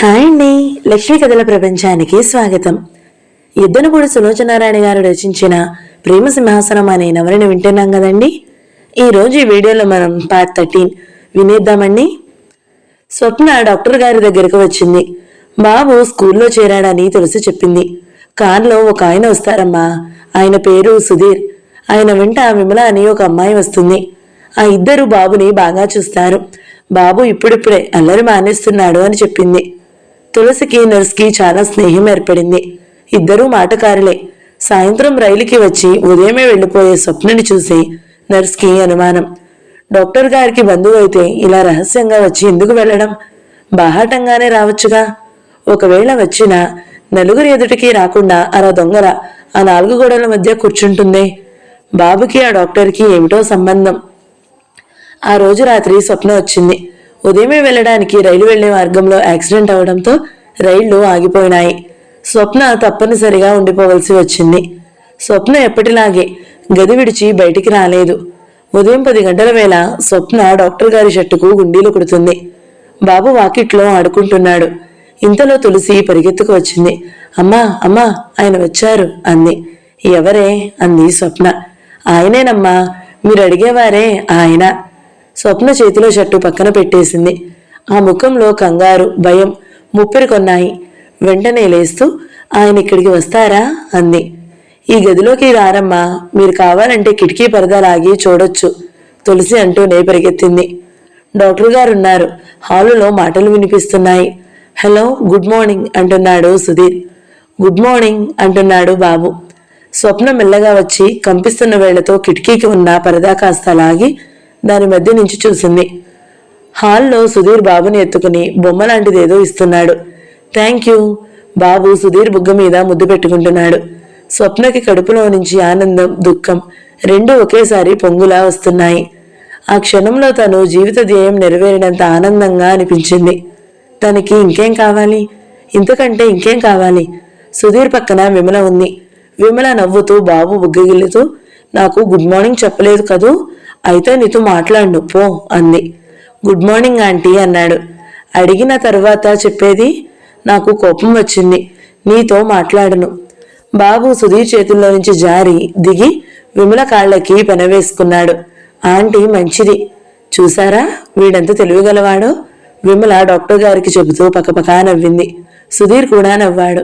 Hi అండి, లక్ష్మీ కథల ప్రపంచానికి స్వాగతం. యుద్ధనపూడి సులోచనారాయణ గారు రచించిన ప్రేమ సింహాసనం అనే నవలను వింటున్నాం కదండి. ఈరోజు ఈ వీడియోలో మనం పార్ట్ 13 వినేద్దామండి. స్వప్న డాక్టర్ గారి దగ్గరకు వచ్చింది. బాబు స్కూల్లో చేరాడని తులసి చెప్పింది. కారులో ఒక ఆయన వస్తారమ్మా, ఆయన పేరు సుధీర్. ఆయన వెంట విమల అని ఒక అమ్మాయి వస్తుంది. ఆ ఇద్దరు బాబుని బాగా చూస్తారు. బాబు ఇప్పుడిప్పుడే అల్లరి మానేస్తున్నాడు అని చెప్పింది. తులసికి నర్స్కి చాలా స్నేహం ఏర్పడింది. ఇద్దరూ మాటకారులే. సాయంత్రం రైలుకి వచ్చి ఉదయమే వెళ్లిపోయే స్వప్నని చూసి నర్స్కి అనుమానం. డాక్టర్ గారికి బంధువు అయితే ఇలా రహస్యంగా వచ్చి ఎందుకు వెళ్లడం? బాహాటంగానే రావచ్చుగా. ఒకవేళ వచ్చినా నలుగురి ఎదుటికి రాకుండా అలా దొంగల ఆ 4 గోడల మధ్య కూర్చుంటుందే. బాబుకి ఆ డాక్టర్కి ఏమిటో సంబంధం. ఆ రోజు రాత్రి స్వప్న వచ్చింది. ఉదయమే వెళ్లడానికి రైలు వెళ్లే మార్గంలో యాక్సిడెంట్ అవడంతో రైళ్లు ఆగిపోయినాయి. స్వప్న తప్పనిసరిగా ఉండిపోవలసి వచ్చింది. స్వప్న ఎప్పటిలాగే గది విడిచి బయటికి రాలేదు. ఉదయం 10 గంటల వేళ స్వప్న డాక్టర్ గారి షర్టుకు గుండీలు కుడుతుంది. బాబు వాకిట్లో ఆడుకుంటున్నాడు. ఇంతలో తులసి పరిగెత్తుకు వచ్చింది. అమ్మా అమ్మా, ఆయన వచ్చారు అంది. ఎవరే అంది స్వప్న. ఆయనేనమ్మా, మీరు అడిగేవారే ఆయన. స్వప్న చేతిలో షర్టు పక్కన పెట్టేసింది. ఆ ముఖంలో కంగారు, భయం ముప్పెరుకొన్నాయి. వెంటనే లేస్తూ ఆయన ఇక్కడికి వస్తారా అంది. ఈ గదిలోకి రారమ్మా, మీరు కావాలంటే కిటికీ పరదా లాగి చూడొచ్చు తులసి అంటూనే పరిగెత్తింది. డాక్టర్ గారున్నారు. హాలులో మాటలు వినిపిస్తున్నాయి. హలో, గుడ్ మార్నింగ్ అంటున్నాడు సుధీర్. గుడ్ మార్నింగ్ అంటున్నాడు బాబు. స్వప్న మెల్లగా వచ్చి కంపిస్తున్న వేళ్లతో కిటికీకి ఉన్న పరదా కాస్త లాగి దాని మధ్య నుంచి చూసింది. హాల్లో సుధీర్ బాబుని ఎత్తుకుని బొమ్మ లాంటిదేదో ఇస్తున్నాడు. Thank you. బాబు సుధీర్ బుగ్గ మీద ముద్దు పెట్టుకుంటున్నాడు. స్వప్నకి కడుపులో నుంచి ఆనందం, దుఃఖం రెండూ ఒకేసారి పొంగులా వస్తున్నాయి. ఆ క్షణంలో తను జీవిత ధ్యేయం నెరవేరినంత ఆనందంగా అనిపించింది. తనకి ఇంకేం కావాలి? ఇంతకంటే ఇంకేం కావాలి? సుధీర్ పక్కన విమల ఉంది. విమల నవ్వుతూ బాబు బుగ్గగిల్లుతూ, నాకు గుడ్ మార్నింగ్ చెప్పలేదు కదూ, అయితే నీతో మాట్లాడు పో అంది. గుడ్ మార్నింగ్ ఆంటీ అన్నాడు. అడిగిన తర్వాత చెప్పేది? నాకు కోపం వచ్చింది, నీతో మాట్లాడను. బాబు సుధీర్ చేతుల్లో నుంచి జారి దిగి విమల కాళ్ళకి పెనవేసుకున్నాడు. ఆంటీ మంచిది, చూసారా వీడంత తెలివిగలవాడో, విమల డాక్టర్ గారికి చెబుతూ పకపకా నవ్వింది. సుధీర్ కూడా నవ్వాడు.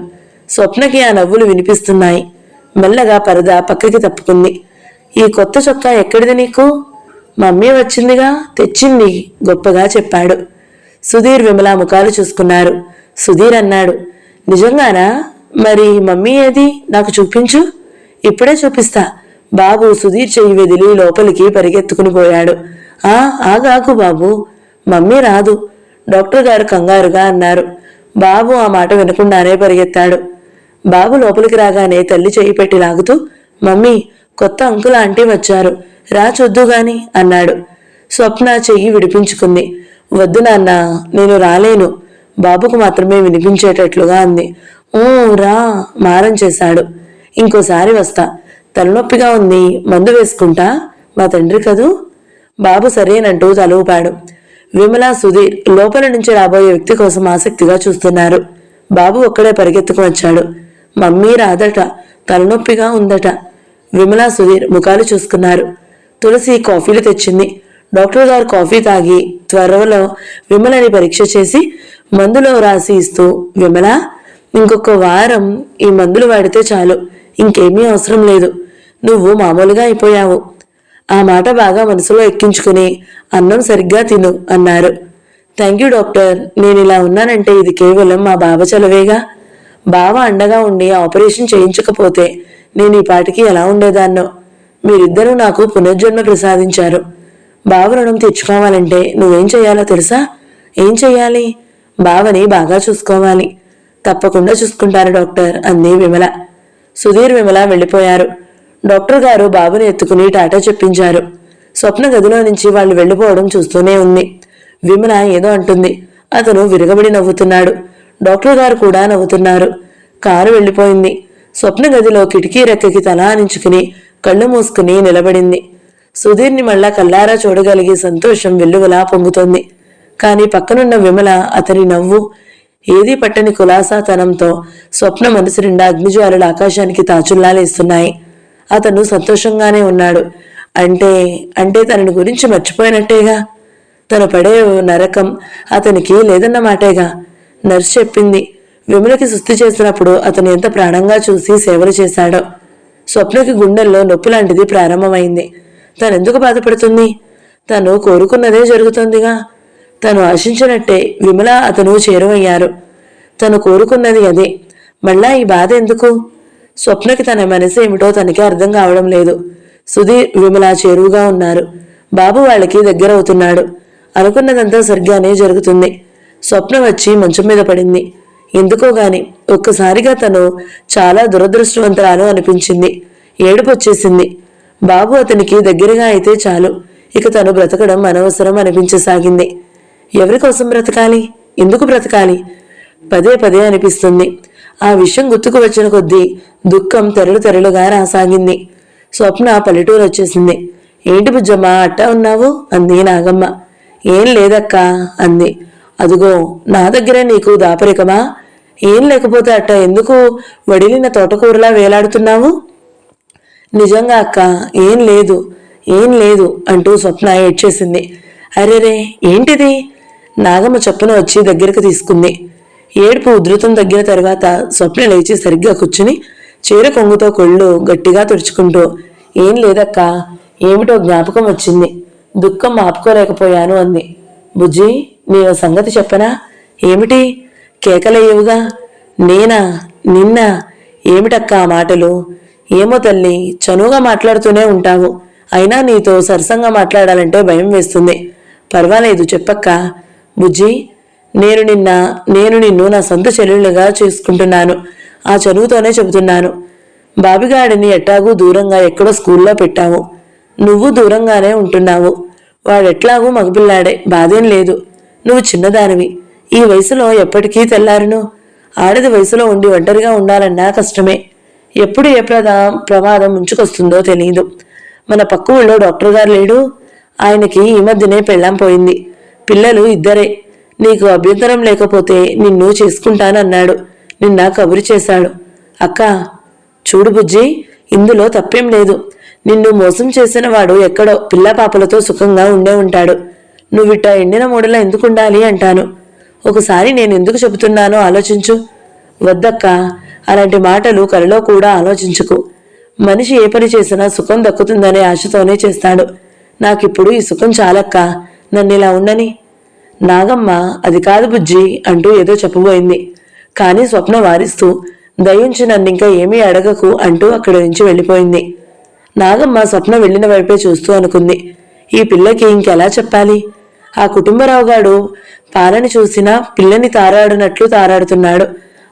స్వప్నకి ఆ నవ్వులు వినిపిస్తున్నాయి. మెల్లగా పరదా పక్కకి తప్పుకుంది. ఈ కొత్త చొక్కా ఎక్కడిది నీకు? మమ్మీ వచ్చిందిగా, తెచ్చింది గొప్పగా చెప్పాడు. సుధీర్ విమల ముఖాలు చూసుకున్నారు. సుధీర్ అన్నాడు, నిజంగానా? మరి మమ్మీ ఏది? నాకు చూపించు. ఇప్పుడే చూపిస్తా. బాబు సుధీర్ చెయ్యి వెదిలి లోపలికి పరిగెత్తుకుని పోయాడు. ఆగాకు బాబు, మమ్మీ రాదు డాక్టర్ గారు కంగారుగా అన్నారు. బాబు ఆ మాట వినకుండానే పరిగెత్తాడు. బాబు లోపలికి రాగానే తల్లి చెయ్యి పెట్టి లాగుతూ, మమ్మీ, కొత్త అంకుల్ ఆంటీ వచ్చారు, రా చూద్దు గాని అన్నాడు. స్వప్న చెయ్యి విడిపించుకుంది. వద్దు నాన్న, నేను రాలేను, బాబుకు మాత్రమే వినిపించేటట్లుగా అంది. రా మారం చేశాడు. ఇంకోసారి వస్తా, తలనొప్పిగా ఉంది, మందు వేసుకుంటా, మా తండ్రి కదూ. బాబు సరేనంటూ తల ఊపాడు. విమల, సుధీర్ లోపల నుంచి రాబోయే వ్యక్తి కోసం ఆసక్తిగా చూస్తున్నారు. బాబు ఒక్కడే పరిగెత్తుకు వచ్చాడు. మమ్మీ రాదట, తలనొప్పిగా ఉందట. విమల, సుధీర్ ముఖాలు చూసుకున్నారు. తులసి కాఫీలు తెచ్చింది. డాక్టర్ గారు కాఫీ తాగి త్వరలో విమలని పరీక్ష చేసి మందులో రాసి ఇస్తూ, విమల, ఇంకొక వారం ఈ మందులు వాడితే చాలు, ఇంకేమీ అవసరం లేదు, నువ్వు మామూలుగా అయిపోయావు. ఆ మాట బాగా మనసులో ఎక్కించుకుని అన్నం సరిగ్గా తిను అన్నారు. థ్యాంక్ యూ డాక్టర్, నేను ఇలా ఉన్నానంటే ఇది కేవలం మా బావ చలవేగా. బావ అండగా ఉండి ఆపరేషన్ చేయించకపోతే నేను ఈ పాటికి ఎలా ఉండేదాన్నో. మీరిద్దరూ నాకు పునర్జన్మ ప్రసాదించారు. బావ రుణం తెచ్చుకోవాలంటే నువ్వేం చెయ్యాలో తెలుసా? ఏం చెయ్యాలి? బావని బాగా చూసుకోవాలి. తప్పకుండా చూసుకుంటాను డాక్టర్ అంది విమల. సుధీర్, విమల వెళ్లిపోయారు. డాక్టర్ గారు బాబుని ఎత్తుకుని టాటా చెప్పించారు. స్వప్న గదిలో నుంచి వాళ్ళు వెళ్లిపోవడం చూస్తూనే ఉంది. విమల ఏదో అంటుంది. అతను విరగబడి నవ్వుతున్నాడు. డాక్టర్ గారు కూడా నవ్వుతున్నారు. కారు వెళ్లిపోయింది. స్వప్న గదిలో కిటికీ రెక్కకి తల ఆనించుకుని కళ్ళు మూసుకుని నిలబడింది. సుధీర్ని మళ్ళా కల్లారా చూడగలిగే సంతోషం వెల్లువలా పొంగుతోంది. కాని పక్కనున్న విమల అతని నవ్వు ఏదీ పట్టని కులాసాతనంతో స్వప్న మనసు నిండా అగ్నిజ్వాలలు ఆకాశానికి తాచుల్లాలేస్తున్నాయి. అతను సంతోషంగానే ఉన్నాడు. అంటే అంటే తనని గురించి మర్చిపోయినట్టేగా. తను పడే నరకం అతనికి లేదన్నమాటేగా. నర్సు చెప్పింది. విమలకి సుస్థి చేసినప్పుడు అతను ఎంత ప్రాణంగా చూసి సేవలు చేశాడో. స్వప్నకి గుండెల్లో నొప్పి లాంటిది ప్రారంభమైంది. తనెందుకు బాధపడుతుంది? తను కోరుకున్నదే జరుగుతుందిగా. తను ఆశించినట్టే విమల అతను చేరువయ్యారు. తను కోరుకున్నది అదే. మళ్ళా ఈ బాధ ఎందుకు? స్వప్నకి తన మనసు ఏమిటో తనకి అర్థం కావడం లేదు. సుధీర్, విమల చేరువుగా ఉన్నారు. బాబు వాళ్ళకి దగ్గరవుతున్నాడు. అనుకున్నదంతా సరిగ్గానే జరుగుతుంది. స్వప్న వచ్చి మంచం మీద పడింది. ఎందుకో గాని ఒక్కసారిగా తను చాలా దురదృష్టవంతురాలు అనిపించింది. ఏడుపు వచ్చేసింది. బాబు అతనికి దగ్గరగా అయితే చాలు, ఇక తను బ్రతకడం అనవసరం అనిపించసాగింది. ఎవరి కోసం బ్రతకాలి? ఎందుకు బ్రతకాలి? పదే పదే అనిపిస్తుంది. ఆ విషయం గుర్తుకు వచ్చిన కొద్దీ దుఃఖం తెరలు తెరలుగా రాసాగింది. స్వప్న పల్లెటూరు వచ్చేసింది. ఏంటి బుజ్జమ్మ అట్టా ఉన్నావు? అంది నాగమ్మ. ఏం లేదక్కా అంది. అదుగో నా దగ్గరే నీకు దాపరికమా? ఏం లేకపోతే అట్ట ఎందుకు వడిలిన తోటకూరలా వేలాడుతున్నావు? నిజంగా అక్క, ఏం లేదు ఏం లేదు అంటూ స్వప్న ఏడ్చేసింది. అరేరే ఏంటిది? నాగమ్మ చప్పున వచ్చి దగ్గరకు తీసుకుంది. ఏడుపు ఉధృతం తగ్గిన తర్వాత స్వప్న లేచి సరిగ్గా కూర్చుని చీర కొంగుతో కొళ్ళు గట్టిగా తుడుచుకుంటూ, ఏం లేదక్క, ఏమిటో జ్ఞాపకం వచ్చింది, దుఃఖం ఆపుకోలేకపోయాను అంది. బుజ్జి, నేను సంగతి చెప్పనా? ఏమిటి? కేకలయ్యవుగా. నేనా? నిన్న? ఏమిటక్క ఆ మాటలు? ఏమో తల్లి, చనువుగా మాట్లాడుతూనే ఉంటావు. అయినా నీతో సరసంగా మాట్లాడాలంటే భయం వేస్తుంది. పర్వాలేదు చెప్పక్క. బుజ్జి, నేను నిన్ను నా సొంత చెల్లెళ్ళుగా చేసుకుంటున్నాను. ఆ చనువుతోనే చెబుతున్నాను. బాబిగాడిని ఎట్టాగూ దూరంగా ఎక్కడో స్కూల్లో పెట్టావు. నువ్వు దూరంగానే ఉంటున్నావు. వాడెట్లాగూ మగపిల్లాడే, బాధేం లేదు. నువ్వు చిన్నదానివి. ఈ వయసులో ఎప్పటికీ తెల్లారును. ఆడది వయసులో ఉండి ఒంటరిగా ఉండాలన్నా కష్టమే. ఎప్పుడు ఏ ప్రమాదం ముంచుకొస్తుందో తెలియదు. మన పక్క ఊళ్ళో డాక్టర్ గారు లేడు? ఆయనకి ఈ మధ్యనే పెళ్ళాం పోయింది. పిల్లలు ఇద్దరే. నీకు అభ్యంతరం లేకపోతే నిన్ను చేసుకుంటానన్నాడు. నిన్న కబురు చేశాడు. అక్క చూడు బుజ్జి, ఇందులో తప్పేం లేదు. నిన్ను మోసం చేసిన వాడు ఎక్కడో పిల్ల పాపలతో సుఖంగా ఉండే ఉంటాడు. నువ్విట్ట ఎండిన మూడలా ఎందుకుండాలి అంటాను. ఒకసారి నేను ఎందుకు చెబుతున్నానో ఆలోచించు. వద్దక్క, అలాంటి మాటలు కలలో కూడా ఆలోచించుకు. మనిషి ఏ పని చేసినా సుఖం దక్కుతుందనే ఆశతోనే చేస్తాడు. నాకిప్పుడు ఈ సుఖం చాలక్క, నన్నిలా ఉండని. నాగమ్మ అది కాదు బుజ్జి అంటూ ఏదో చెప్పబోయింది. కానీ స్వప్న వారిస్తూ, దయించి నన్నింకా ఏమీ అడగకు అంటూ అక్కడి నుంచి వెళ్ళిపోయింది. నాగమ్మ స్వప్న వెళ్లిన వైపే చూస్తూ అనుకుంది, ఈ పిల్లకి ఇంకెలా చెప్పాలి? ఆ కుటుంబరావుగాడు పాలని చూసినా పిల్లని తారాడునట్లు తారాడుతున్నాడు.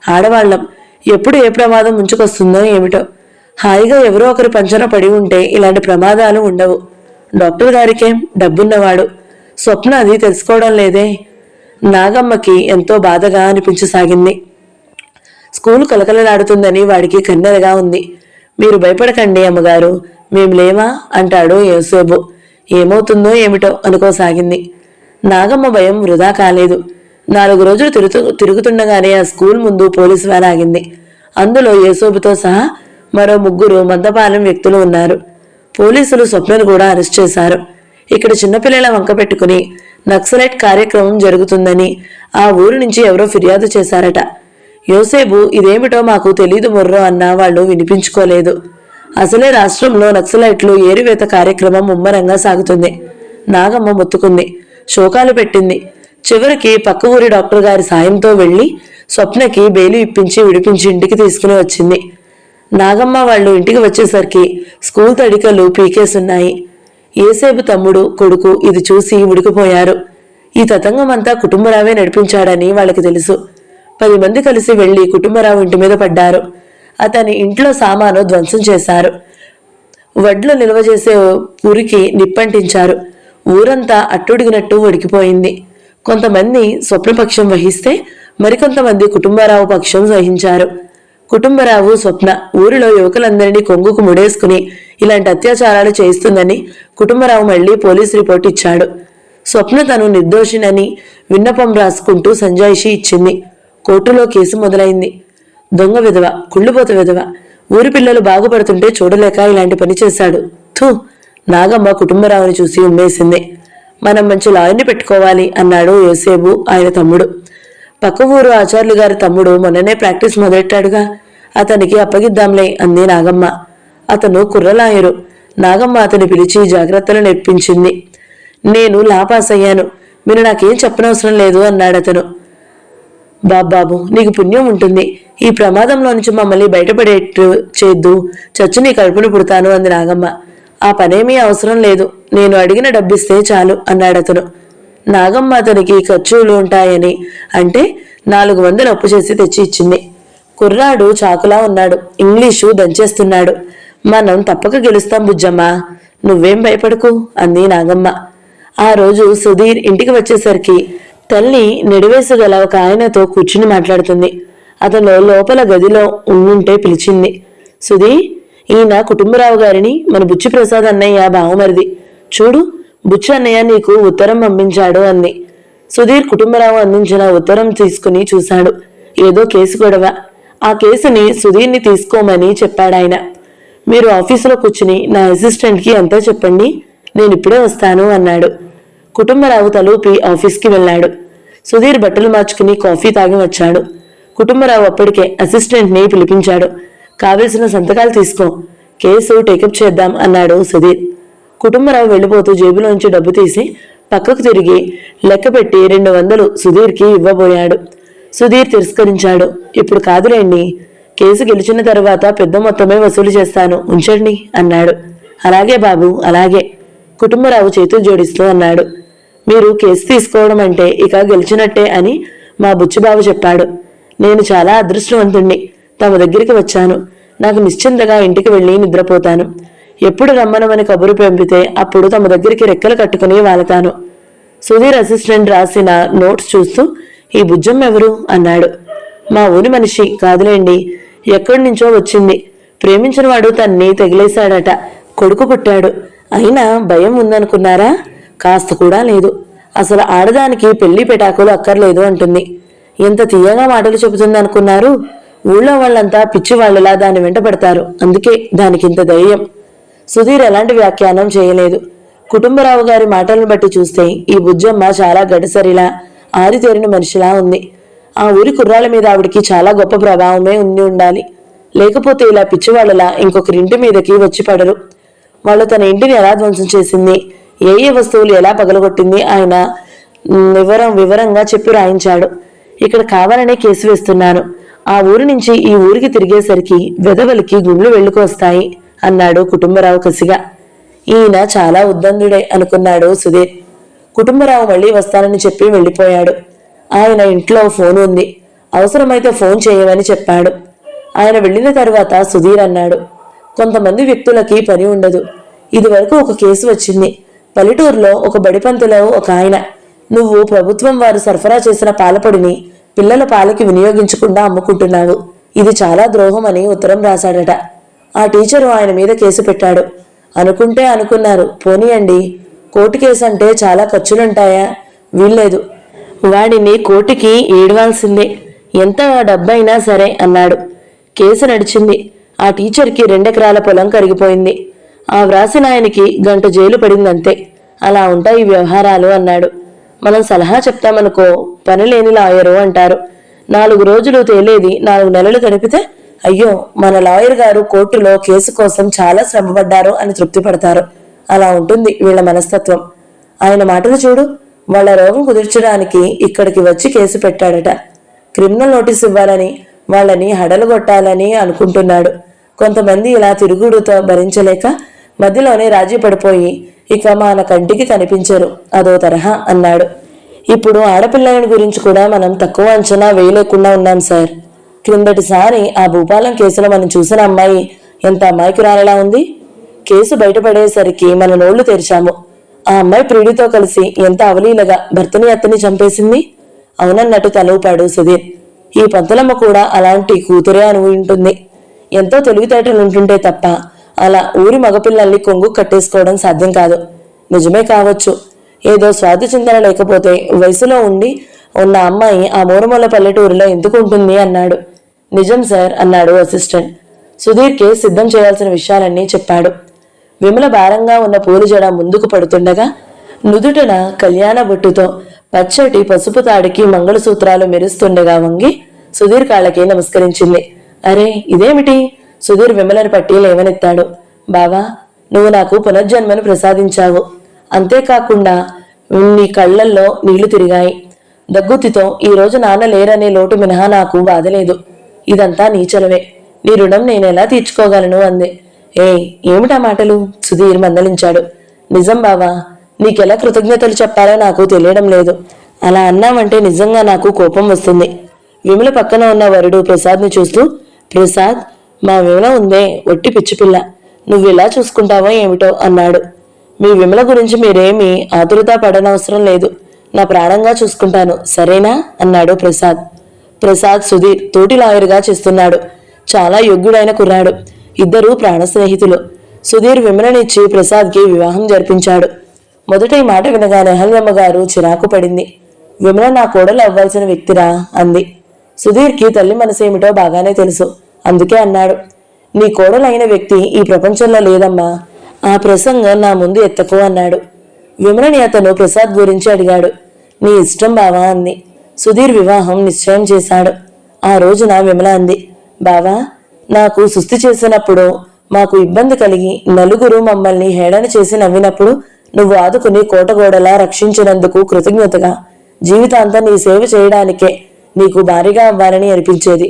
ఆడవాళ్లం, ఎప్పుడు ఏ ప్రమాదం ముంచుకొస్తుందో ఏమిటో. హాయిగా ఎవరో ఒకరి పంచన పడి ఉంటే ఇలాంటి ప్రమాదాలు ఉండవు. డాక్టర్ గారికేం డబ్బున్నవాడు. స్వప్న అది తెలుసుకోవడం లేదే. నాగమ్మకి ఎంతో బాధగా అనిపించసాగింది. స్కూలు కలకలలాడుతుందని వాడికి కన్నెరగా ఉంది. మీరు భయపడకండి అమ్మగారు, మేం లేమా అంటాడు యోసేపు. ఏమవుతుందో ఏమిటో అనుకోసాగింది. నాగమ్మ భయం వృధా కాలేదు. 4 రోజులు తిరుగుతుండగానే ఆ స్కూల్ ముందు పోలీసు వ్యాన్ ఆగింది. అందులో యేసోబుతో సహా మరో 3 మందపాలెం వ్యక్తులు ఉన్నారు. పోలీసులు స్వప్నను కూడా అరెస్ట్ చేశారు. ఇక్కడ చిన్నపిల్లల వంక పెట్టుకుని నక్సలైట్ కార్యక్రమం జరుగుతుందని ఆ ఊరు నుంచి ఎవరో ఫిర్యాదు చేశారట. యోసేపు ఇదేమిటో మాకు తెలీదు మొర్రో అన్నా వాళ్ళు వినిపించుకోలేదు. అసలే రాష్ట్రంలో నక్సలైట్లు ఏరువేత కార్యక్రమం ముమ్మరంగా సాగుతుంది. నాగమ్మ మొత్తుకుంది, శోకాలు పెట్టింది. చివరికి పక్క ఊరి డాక్టర్ గారి సాయంతో వెళ్లి స్వప్నకి బెయిలు ఇప్పించి విడిపించి ఇంటికి తీసుకుని వచ్చింది. నాగమ్మ వాళ్ళు ఇంటికి వచ్చేసరికి స్కూల్ తడికలు పీకేసున్నాయి. ఏసేపు తమ్ముడు కొడుకు ఇది చూసి ఉడికిపోయారు. ఈ తతంగమంతా కుటుంబరావే నడిపించాడని వాళ్ళకి తెలుసు. 10 మంది కలిసి వెళ్లి కుటుంబరావు ఇంటి మీద పడ్డారు. అతని ఇంట్లో సామాను ధ్వంసం చేశారు. వడ్లు నిల్వ చేసే ఊరికి నిప్పంటించారు. ఊరంతా అట్టుడిగినట్టు ఉడికిపోయింది. కొంతమంది స్వప్నపక్షం వహిస్తే మరికొంతమంది కుటుంబరావు పక్షం వహించారు. కుటుంబరావు స్వప్న ఊరిలో యువకులందరినీ కొంగుకు ముడేసుకుని ఇలాంటి అత్యాచారాలు చేయిస్తుందని కుటుంబరావు మళ్లీ పోలీసు రిపోర్ట్ ఇచ్చాడు. స్వప్న తను నిర్దోషినని విన్నపం రాసుకుంటూ సంజాయిషి ఇచ్చింది. కోర్టులో కేసు మొదలైంది. దొంగ విధవ, కుళ్ళుబోత విధవ, ఊరి పిల్లలు బాగుపడుతుంటే చూడలేక ఇలాంటి పని చేశాడు. థూ! నాగమ్మ కుటుంబరావుని చూసి ఉమ్మేసింది. మనం మంచి లాయర్ని పెట్టుకోవాలి అన్నాడు యోసేపు ఆయన తమ్ముడు. పక్క ఊరు ఆచార్యులు గారి తమ్ముడు మొన్ననే ప్రాక్టీస్ మొదలెట్టాడుగా, అతనికి అప్పగిద్దాంలే అంది నాగమ్మ. అతను కుర్రలాయరు. నాగమ్మ అతని పిలిచి జాగ్రత్తలు నేర్పించింది. నేను లా పాస్ అయ్యాను, మీరు నాకేం చెప్పనవసరం లేదు అన్నాడతను. బాబాబు, నీకు పుణ్యం ఉంటుంది. ఈ ప్రమాదంలో నుంచి మమ్మల్ని బయటపడేట్టు చేద్దు, చచ్చు నీ కడుపును పుడతాను అంది నాగమ్మ. ఆ పనేమీ అవసరం లేదు, నేను అడిగిన డబ్బిస్తే చాలు అన్నాడతను. నాగమ్మ అతనికి ఖర్చులు ఉంటాయని అంటే 400 అప్పు చేసి తెచ్చి ఇచ్చింది. కుర్రాడు చాకులా ఉన్నాడు, ఇంగ్లీషు దంచేస్తున్నాడు. మనం తప్పక గెలుస్తాం బుజ్జమ్మ, నువ్వేం భయపడకు అంది నాగమ్మ. ఆ రోజు సుధీర్ ఇంటికి వచ్చేసరికి తల్లి నెడివేసుగల ఒక ఆయనతో కూర్చుని మాట్లాడుతుంది. అతను లోపల గదిలో ఉండుంటే పిలిచింది. సుధీర్, ఈయన కుటుంబరావు గారిని మన బుచ్చి ప్రసాద్ అన్నయ్య బావమరిది. చూడు, బుచ్చి అన్నయ్య నీకు ఉత్తరం పంపించాడు అంది. సుధీర్ కుటుంబరావు అందించిన ఉత్తరం తీసుకుని చూశాడు. ఏదో కేసు గొడవ. ఆ కేసుని సుధీర్ని తీసుకోమని చెప్పాడాయన. మీరు ఆఫీసులో కూర్చుని నా అసిస్టెంట్కి అంతా చెప్పండి, నేనిప్పుడే వస్తాను అన్నాడు. కుటుంబరావు తలూపి ఆఫీస్కి వెళ్ళాడు. సుధీర్ బట్టలు మార్చుకుని కాఫీ తాగి వచ్చాడు. కుటుంబరావు అప్పటికే అసిస్టెంట్ని పిలిపించాడు. కావలసిన సంతకాలు తీసుకో, కేసు టేకప్ చేద్దాం అన్నాడు సుధీర్. కుటుంబరావు వెళ్ళిపోతూ జేబులోంచి డబ్బు తీసి పక్కకు తిరిగి లెక్కపెట్టి 200 సుధీర్కి ఇవ్వబోయాడు. సుధీర్ తిరస్కరించాడు. ఇప్పుడు కాదులేండి, కేసు గెలిచిన తర్వాత పెద్ద మొత్తమే వసూలు చేస్తాను, ఉంచండి అన్నాడు. అలాగే బాబు, అలాగే కుటుంబరావు చేతులు జోడిస్తూ అన్నాడు. మీరు కేసు తీసుకోవడం అంటే ఇక గెలిచినట్టే అని మా బుచ్చిబాబు చెప్పాడు. నేను చాలా అదృష్టవంతుణ్ణి, తమ దగ్గరికి వచ్చాను. నాకు నిశ్చింతగా ఇంటికి వెళ్ళి నిద్రపోతాను. ఎప్పుడు రమ్మనమని కబురు పంపితే అప్పుడు తమ దగ్గరికి రెక్కలు కట్టుకుని వాలతాను. సుధీర్ అసిస్టెంట్ రాసిన నోట్స్ చూస్తూ, ఈ బుజ్జమ్మ ఎవరు అన్నాడు. మా ఊరి మనిషి, కాదులేండి, ఎక్కడి నుంచో వచ్చింది. ప్రేమించిన వాడు తన్ని తెగిలేశాడట. కొడుకు పుట్టాడు. అయినా భయం ఉందనుకున్నారా? కాస్త కూడా లేదు. అసలు ఆడదానికి పెళ్లి పెటాకులు అక్కర్లేదు అంటుంది. ఎంత తీయగా మాటలు చెబుతుంది అనుకున్నారు? ఊళ్ళో వాళ్ళంతా పిచ్చివాళ్లలా దాన్ని వెంట పడతారు. అందుకే దానికి ఇంత ధైర్యం. సుధీర్ ఎలాంటి వ్యాఖ్యానం చేయలేదు. కుటుంబరావు గారి మాటలను బట్టి చూస్తే ఈ బుజ్జమ్మ చాలా గడసరిలా, ఆరితేరిన మనిషిలా ఉంది. ఆ ఊరి కుర్రాళ్ళ మీద ఆవిడికి చాలా గొప్ప ప్రభావమే ఉండాలి. లేకపోతే ఇలా పిచ్చివాళ్లలా ఇంకొకరింటి మీదకి వచ్చి పడరు. వాళ్ళు తన ఇంటిని ఎలా ధ్వంసం చేసింది, ఏ వస్తువులు ఎలా పగలగొట్టింది ఆయన వివరంగా చెప్పి రాయించాడు. ఇక్కడ కావాలనే కేసు వేస్తున్నాను. ఆ ఊరి నుంచి ఈ ఊరికి తిరిగేసరికి వెధవలికి గుండ్లు వెళ్ళుకొస్తాయి అన్నాడు కుటుంబరావు కసిగా. ఈయన చాలా ఉద్దండుడే అనుకున్నాడు సుధీర్. కుటుంబరావు మళ్లీ వస్తానని చెప్పి వెళ్ళిపోయాడు. ఆయన ఇంట్లో ఫోన్ ఉంది, అవసరమైతే ఫోన్ చేయమని చెప్పాడు. ఆయన వెళ్లిన తర్వాత సుధీర్ అన్నాడు, కొంతమంది వ్యక్తులకి పని ఉండదు. ఇదివరకు ఒక కేసు వచ్చింది. పల్లెటూరులో ఒక బడిపంతులో ఒక ఆయన, నువ్వు ప్రభుత్వం వారు సరఫరా చేసిన పాలపొడిని పిల్లల పాలకి వినియోగించకుండా అమ్ముకుంటున్నావు, ఇది చాలా ద్రోహం అని ఉత్తరం రాశాడట. ఆ టీచరు ఆయన మీద కేసు పెట్టాడు. అనుకుంటే అనుకున్నారు, పోనీయండి, కోర్టు కేసు అంటే చాలా ఖర్చులుంటాయా? వీల్లేదు, వాడిని కోర్టుకి ఈడవాల్సిందే, ఎంత డబ్బైనా సరే అన్నాడు. కేసు నడిచింది. ఆ టీచర్కి 2 ఎకరాల పొలం కరిగిపోయింది. ఆ వ్రాసిన ఆయనకి 1 గంట జైలు పడిందంతే. అలా ఉంటాయి వ్యవహారాలు అన్నాడు. మనం సలహా చెప్తామనుకో, పని లేని లాయరు అంటారు. 4 రోజులు తేలేది 4 నెలలు గడిపితే, అయ్యో మన లాయర్ గారు కోర్టులో కేసు కోసం చాలా శ్రమపడ్డారు అని తృప్తి పడతారు. అలా ఉంటుంది వీళ్ల మనస్తత్వం. ఆయన మాటలు చూడు, వాళ్ళ రోగం కుదిర్చడానికి ఇక్కడికి వచ్చి కేసు పెట్టాడట. క్రిమినల్ నోటీస్ ఇవ్వాలని, వాళ్ళని హడలుగొట్టాలని అనుకుంటున్నాడు. కొంతమంది ఇలా తిరుగుడుతో భరించలేక మధ్యలోనే రాజీ పడిపోయి ఇక మన కంటికి కనిపించరు, అదో తరహా అన్నాడు. ఇప్పుడు ఆడపిల్లల గురించి కూడా మనం తక్కువ అంచనా వేయలేకుండా ఉన్నాం సార్. క్రిందటిసారి ఆ భూపాలం కేసులో మనం చూసిన అమ్మాయి ఎంత అమ్మాయికురాలలా ఉంది. కేసు బయటపడేసరికి మన నోళ్లు తెరిచాము. ఆ అమ్మాయి ప్రియుడితో కలిసి ఎంత అవలీలగా భర్తని అత్తని చంపేసింది. అవునన్నట్టు తలూపాడు సుధీర్. ఈ పంతులమ్మ కూడా అలాంటి కూతురే అని ఉంటుంది. ఎంతో తెలివితేటలు ఉంటుంటే తప్ప అలా ఊరి మగపిల్లల్ని కొంగు కట్టేసుకోవడం సాధ్యం కాదు. నిజమే కావచ్చు, ఏదో స్వార్థ చింతన లేకపోతే వయసులో ఉండి ఉన్న అమ్మాయి ఆ మూరమూల పల్లెటూరులో ఎందుకు ఉంటుంది అన్నాడు. నిజం సార్ అన్నాడు అసిస్టెంట్. సుధీర్కి సిద్ధం చేయాల్సిన విషయాలన్నీ చెప్పాడు. విమల భారంగా ఉన్న పూలు జడ ముందుకు పడుతుండగా నుదుటన కళ్యాణ బొట్టుతో పచ్చటి పసుపు తాడికి మంగళసూత్రాలు మెరుస్తుండగా వంగి సుధీర్ కాళ్ళకి నమస్కరించింది. అరే ఇదేమిటి? సుధీర్ విమలను పట్టి లేవనెత్తాడు. బావా, నువ్వు నాకు పునర్జన్మను ప్రసాదించావు. అంతేకాకుండా నీ కళ్లల్లో నీళ్లు తిరిగాయి. దగ్గుతితో ఈరోజు నాన్న లేరనే లోటు మినహా నాకు బాధలేదు. ఇదంతా నీ చలవే. నీ రుణం నేనెలా తీర్చుకోగలను అంది. ఏమిటా మాటలు? సుధీర్ మందలించాడు. నిజం బావా, నీకెలా కృతజ్ఞతలు చెప్పాలో నాకు తెలియడం లేదు. అలా అన్నామంటే నిజంగా నాకు కోపం వస్తుంది. విమల పక్కన ఉన్న వరుడు ప్రసాద్ని చూస్తూ, ప్రసాద్, మా విమల ఉందే ఒట్టి పిచ్చిపిల్ల, నువ్విలా చూసుకుంటావో ఏమిటో అన్నాడు. మీ విమల గురించి మీరేమీ ఆతురత పడనవసరం లేదు. నా ప్రాణంగా చూసుకుంటాను, సరేనా అన్నాడు ప్రసాద్. ప్రసాద్ సుధీర్ తోటి లాయరుగా చేస్తున్నాడు. చాలా యోగ్యుడైన కుర్రాడు. ఇద్దరూ ప్రాణ స్నేహితులు. సుధీర్ విమలనిచ్చి ప్రసాద్కి వివాహం జరిపించాడు. మొదట ఈ మాట వినగానే అహల్యమ్మ గారు చిరాకు పడింది. విమల నా కోడలు అవ్వాల్సిన వ్యక్తిరా అంది. సుధీర్కి తల్లి మనసేమిటో బాగానే తెలుసు. అందుకే అన్నాడు, నీ కోడలైన వ్యక్తి ఈ ప్రపంచంలో లేదమ్మా. ఆ ప్రసంగం నా ముందు ఎత్తకు అన్నాడు. విమలని అతను ప్రసాద్ గురించి అడిగాడు. నీ ఇష్టం బావా అంది. సుధీర్ వివాహం నిశ్చయం చేశాడు. ఆ రోజున విమల అంది, బావా, నాకు సుస్థి చేసినప్పుడు మాకు ఇబ్బంది కలిగి నలుగురు మమ్మల్ని హేళన చేసి నవ్వినప్పుడు నువ్వు ఆదుకుని కోటగోడలా రక్షించినందుకు కృతజ్ఞతగా జీవితాంతం నీ సేవ చేయడానికే నీకు భారీగా అవ్వాలని అనిపించేది.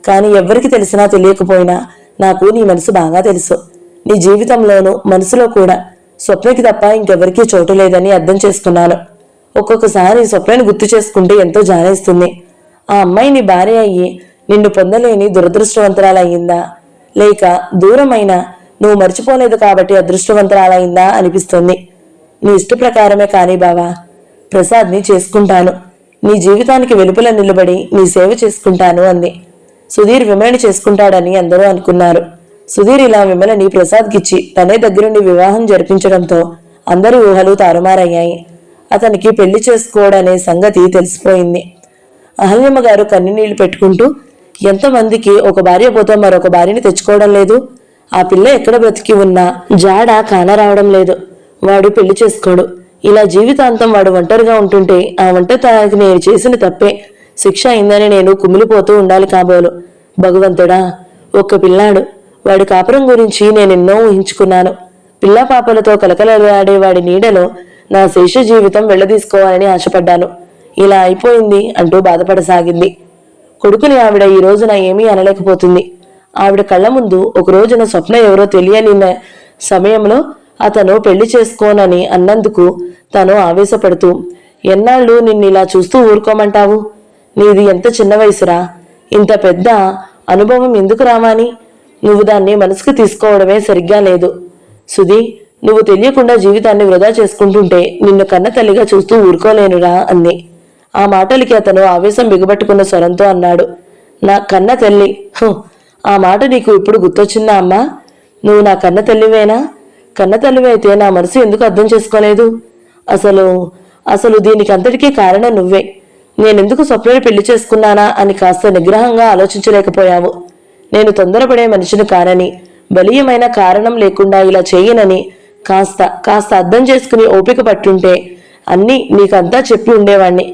కానీ ఎవ్వరికి తెలిసినా తెలియకపోయినా నాకు నీ మనసు బాగా తెలుసు. నీ జీవితంలోనూ మనసులో కూడా స్వప్నకి తప్ప ఇంకెవరికీ చోటు లేదని అర్థం చేసుకున్నాను. ఒక్కొక్కసారి స్వప్నని గుర్తు చేసుకుంటే ఎంతో జాలేస్తుంది. ఆ అమ్మాయి నీ భార్య అయ్యి నిన్ను పొందలేని దురదృష్టవంతరాలయ్యిందా, లేక దూరమైనా నువ్వు మర్చిపోలేదు కాబట్టి అదృష్టవంతరాలయ్యిందా అనిపిస్తుంది. నీ ఇష్ట ప్రకారమే కానీ బావా, ప్రసాద్ని చేసుకుంటాను. నీ జీవితానికి వెలుపల నిలబడి నీ సేవ చేసుకుంటాను అంది. సుధీర్ విమలని చేసుకుంటాడని అందరూ అనుకున్నారు. సుధీర్ ఇలా విమలని ప్రసాద్కిచ్చి తనే దగ్గరుండి వివాహం జరిపించడంతో అందరి ఊహలు తారుమారయ్యాయి. అతనికి పెళ్లి చేసుకోవడనే సంగతి తెలిసిపోయింది. అహల్యమ్మ గారు కన్నీళ్లు పెట్టుకుంటూ, ఎంతమందికి ఒక భార్య పోతే మరొక భార్యని తెచ్చుకోవడం లేదు. ఆ పిల్ల ఎక్కడ బ్రతికి ఉన్నా జాడ కానరావడం లేదు. వాడు పెళ్లి చేసుకోడు. ఇలా జీవితాంతం వాడు ఒంటరిగా ఉంటుంటే ఆ ఒంటరితనానికి నేను చేసిన తప్పే శిక్ష అయిందని నేను కుమిలిపోతూ ఉండాలి కాబోలు. భగవంతుడా, ఒక్క పిల్లాడు, వాడి కాపురం గురించి నేనెన్నో ఊహించుకున్నాను. పిల్లా పాపలతో కలకలలాడే వాడి నీడలో నా శేష జీవితం వెళ్ళదీసుకోవాలని ఆశపడ్డాను. ఇలా అయిపోయింది అంటూ బాధపడసాగింది. కొడుకుని ఆవిడ ఈ రోజున ఏమీ అనలేకపోతుంది. ఆవిడ కళ్ళ ముందు ఒక రోజున స్వప్న ఎవరో తెలియని సమయంలో అతను పెళ్లి చేసుకోనని అన్నందుకు తను ఆవేశపడుతూ, ఎన్నాళ్ళు నిన్నిలా చూస్తూ ఊరుకోమంటావు? నీది ఎంత చిన్న వయసురా, ఇంత పెద్ద అనుభవం ఎందుకు రామాని? నువ్వు దాన్ని మనసుకు తీసుకోవడమే సరిగ్గా లేదు. సుధీ, నువ్వు తెలియకుండా జీవితాన్ని వృధా చేసుకుంటుంటే నిన్ను కన్న తల్లిగా చూస్తూ ఊరుకోలేనురా అంది. ఆ మాటలకి అతను ఆవేశం బిగబట్టుకున్న స్వరంతో అన్నాడు, నా కన్న తల్లి, ఆ మాట నీకు ఇప్పుడు గుర్తొచ్చిందా అమ్మా? నువ్వు నా కన్న తల్లివేనా? కన్న తల్లివి అయితే నా మనసు ఎందుకు అర్థం చేసుకోలేదు? అసలు దీనికి అంతటికీ కారణం నువ్వే. నేనెందుకు స్వప్నని పెళ్లి చేసుకున్నానా అని కాస్త నిగ్రహంగా ఆలోచించలేకపోయావు. నేను తొందరపడే మనిషిని కానని, బలీయమైన కారణం లేకుండా ఇలా చేయనని కాస్త అర్థం చేసుకుని ఓపిక పట్టుంటే అన్నీ నీకంతా చెప్పి ఉండేవాణ్ణి.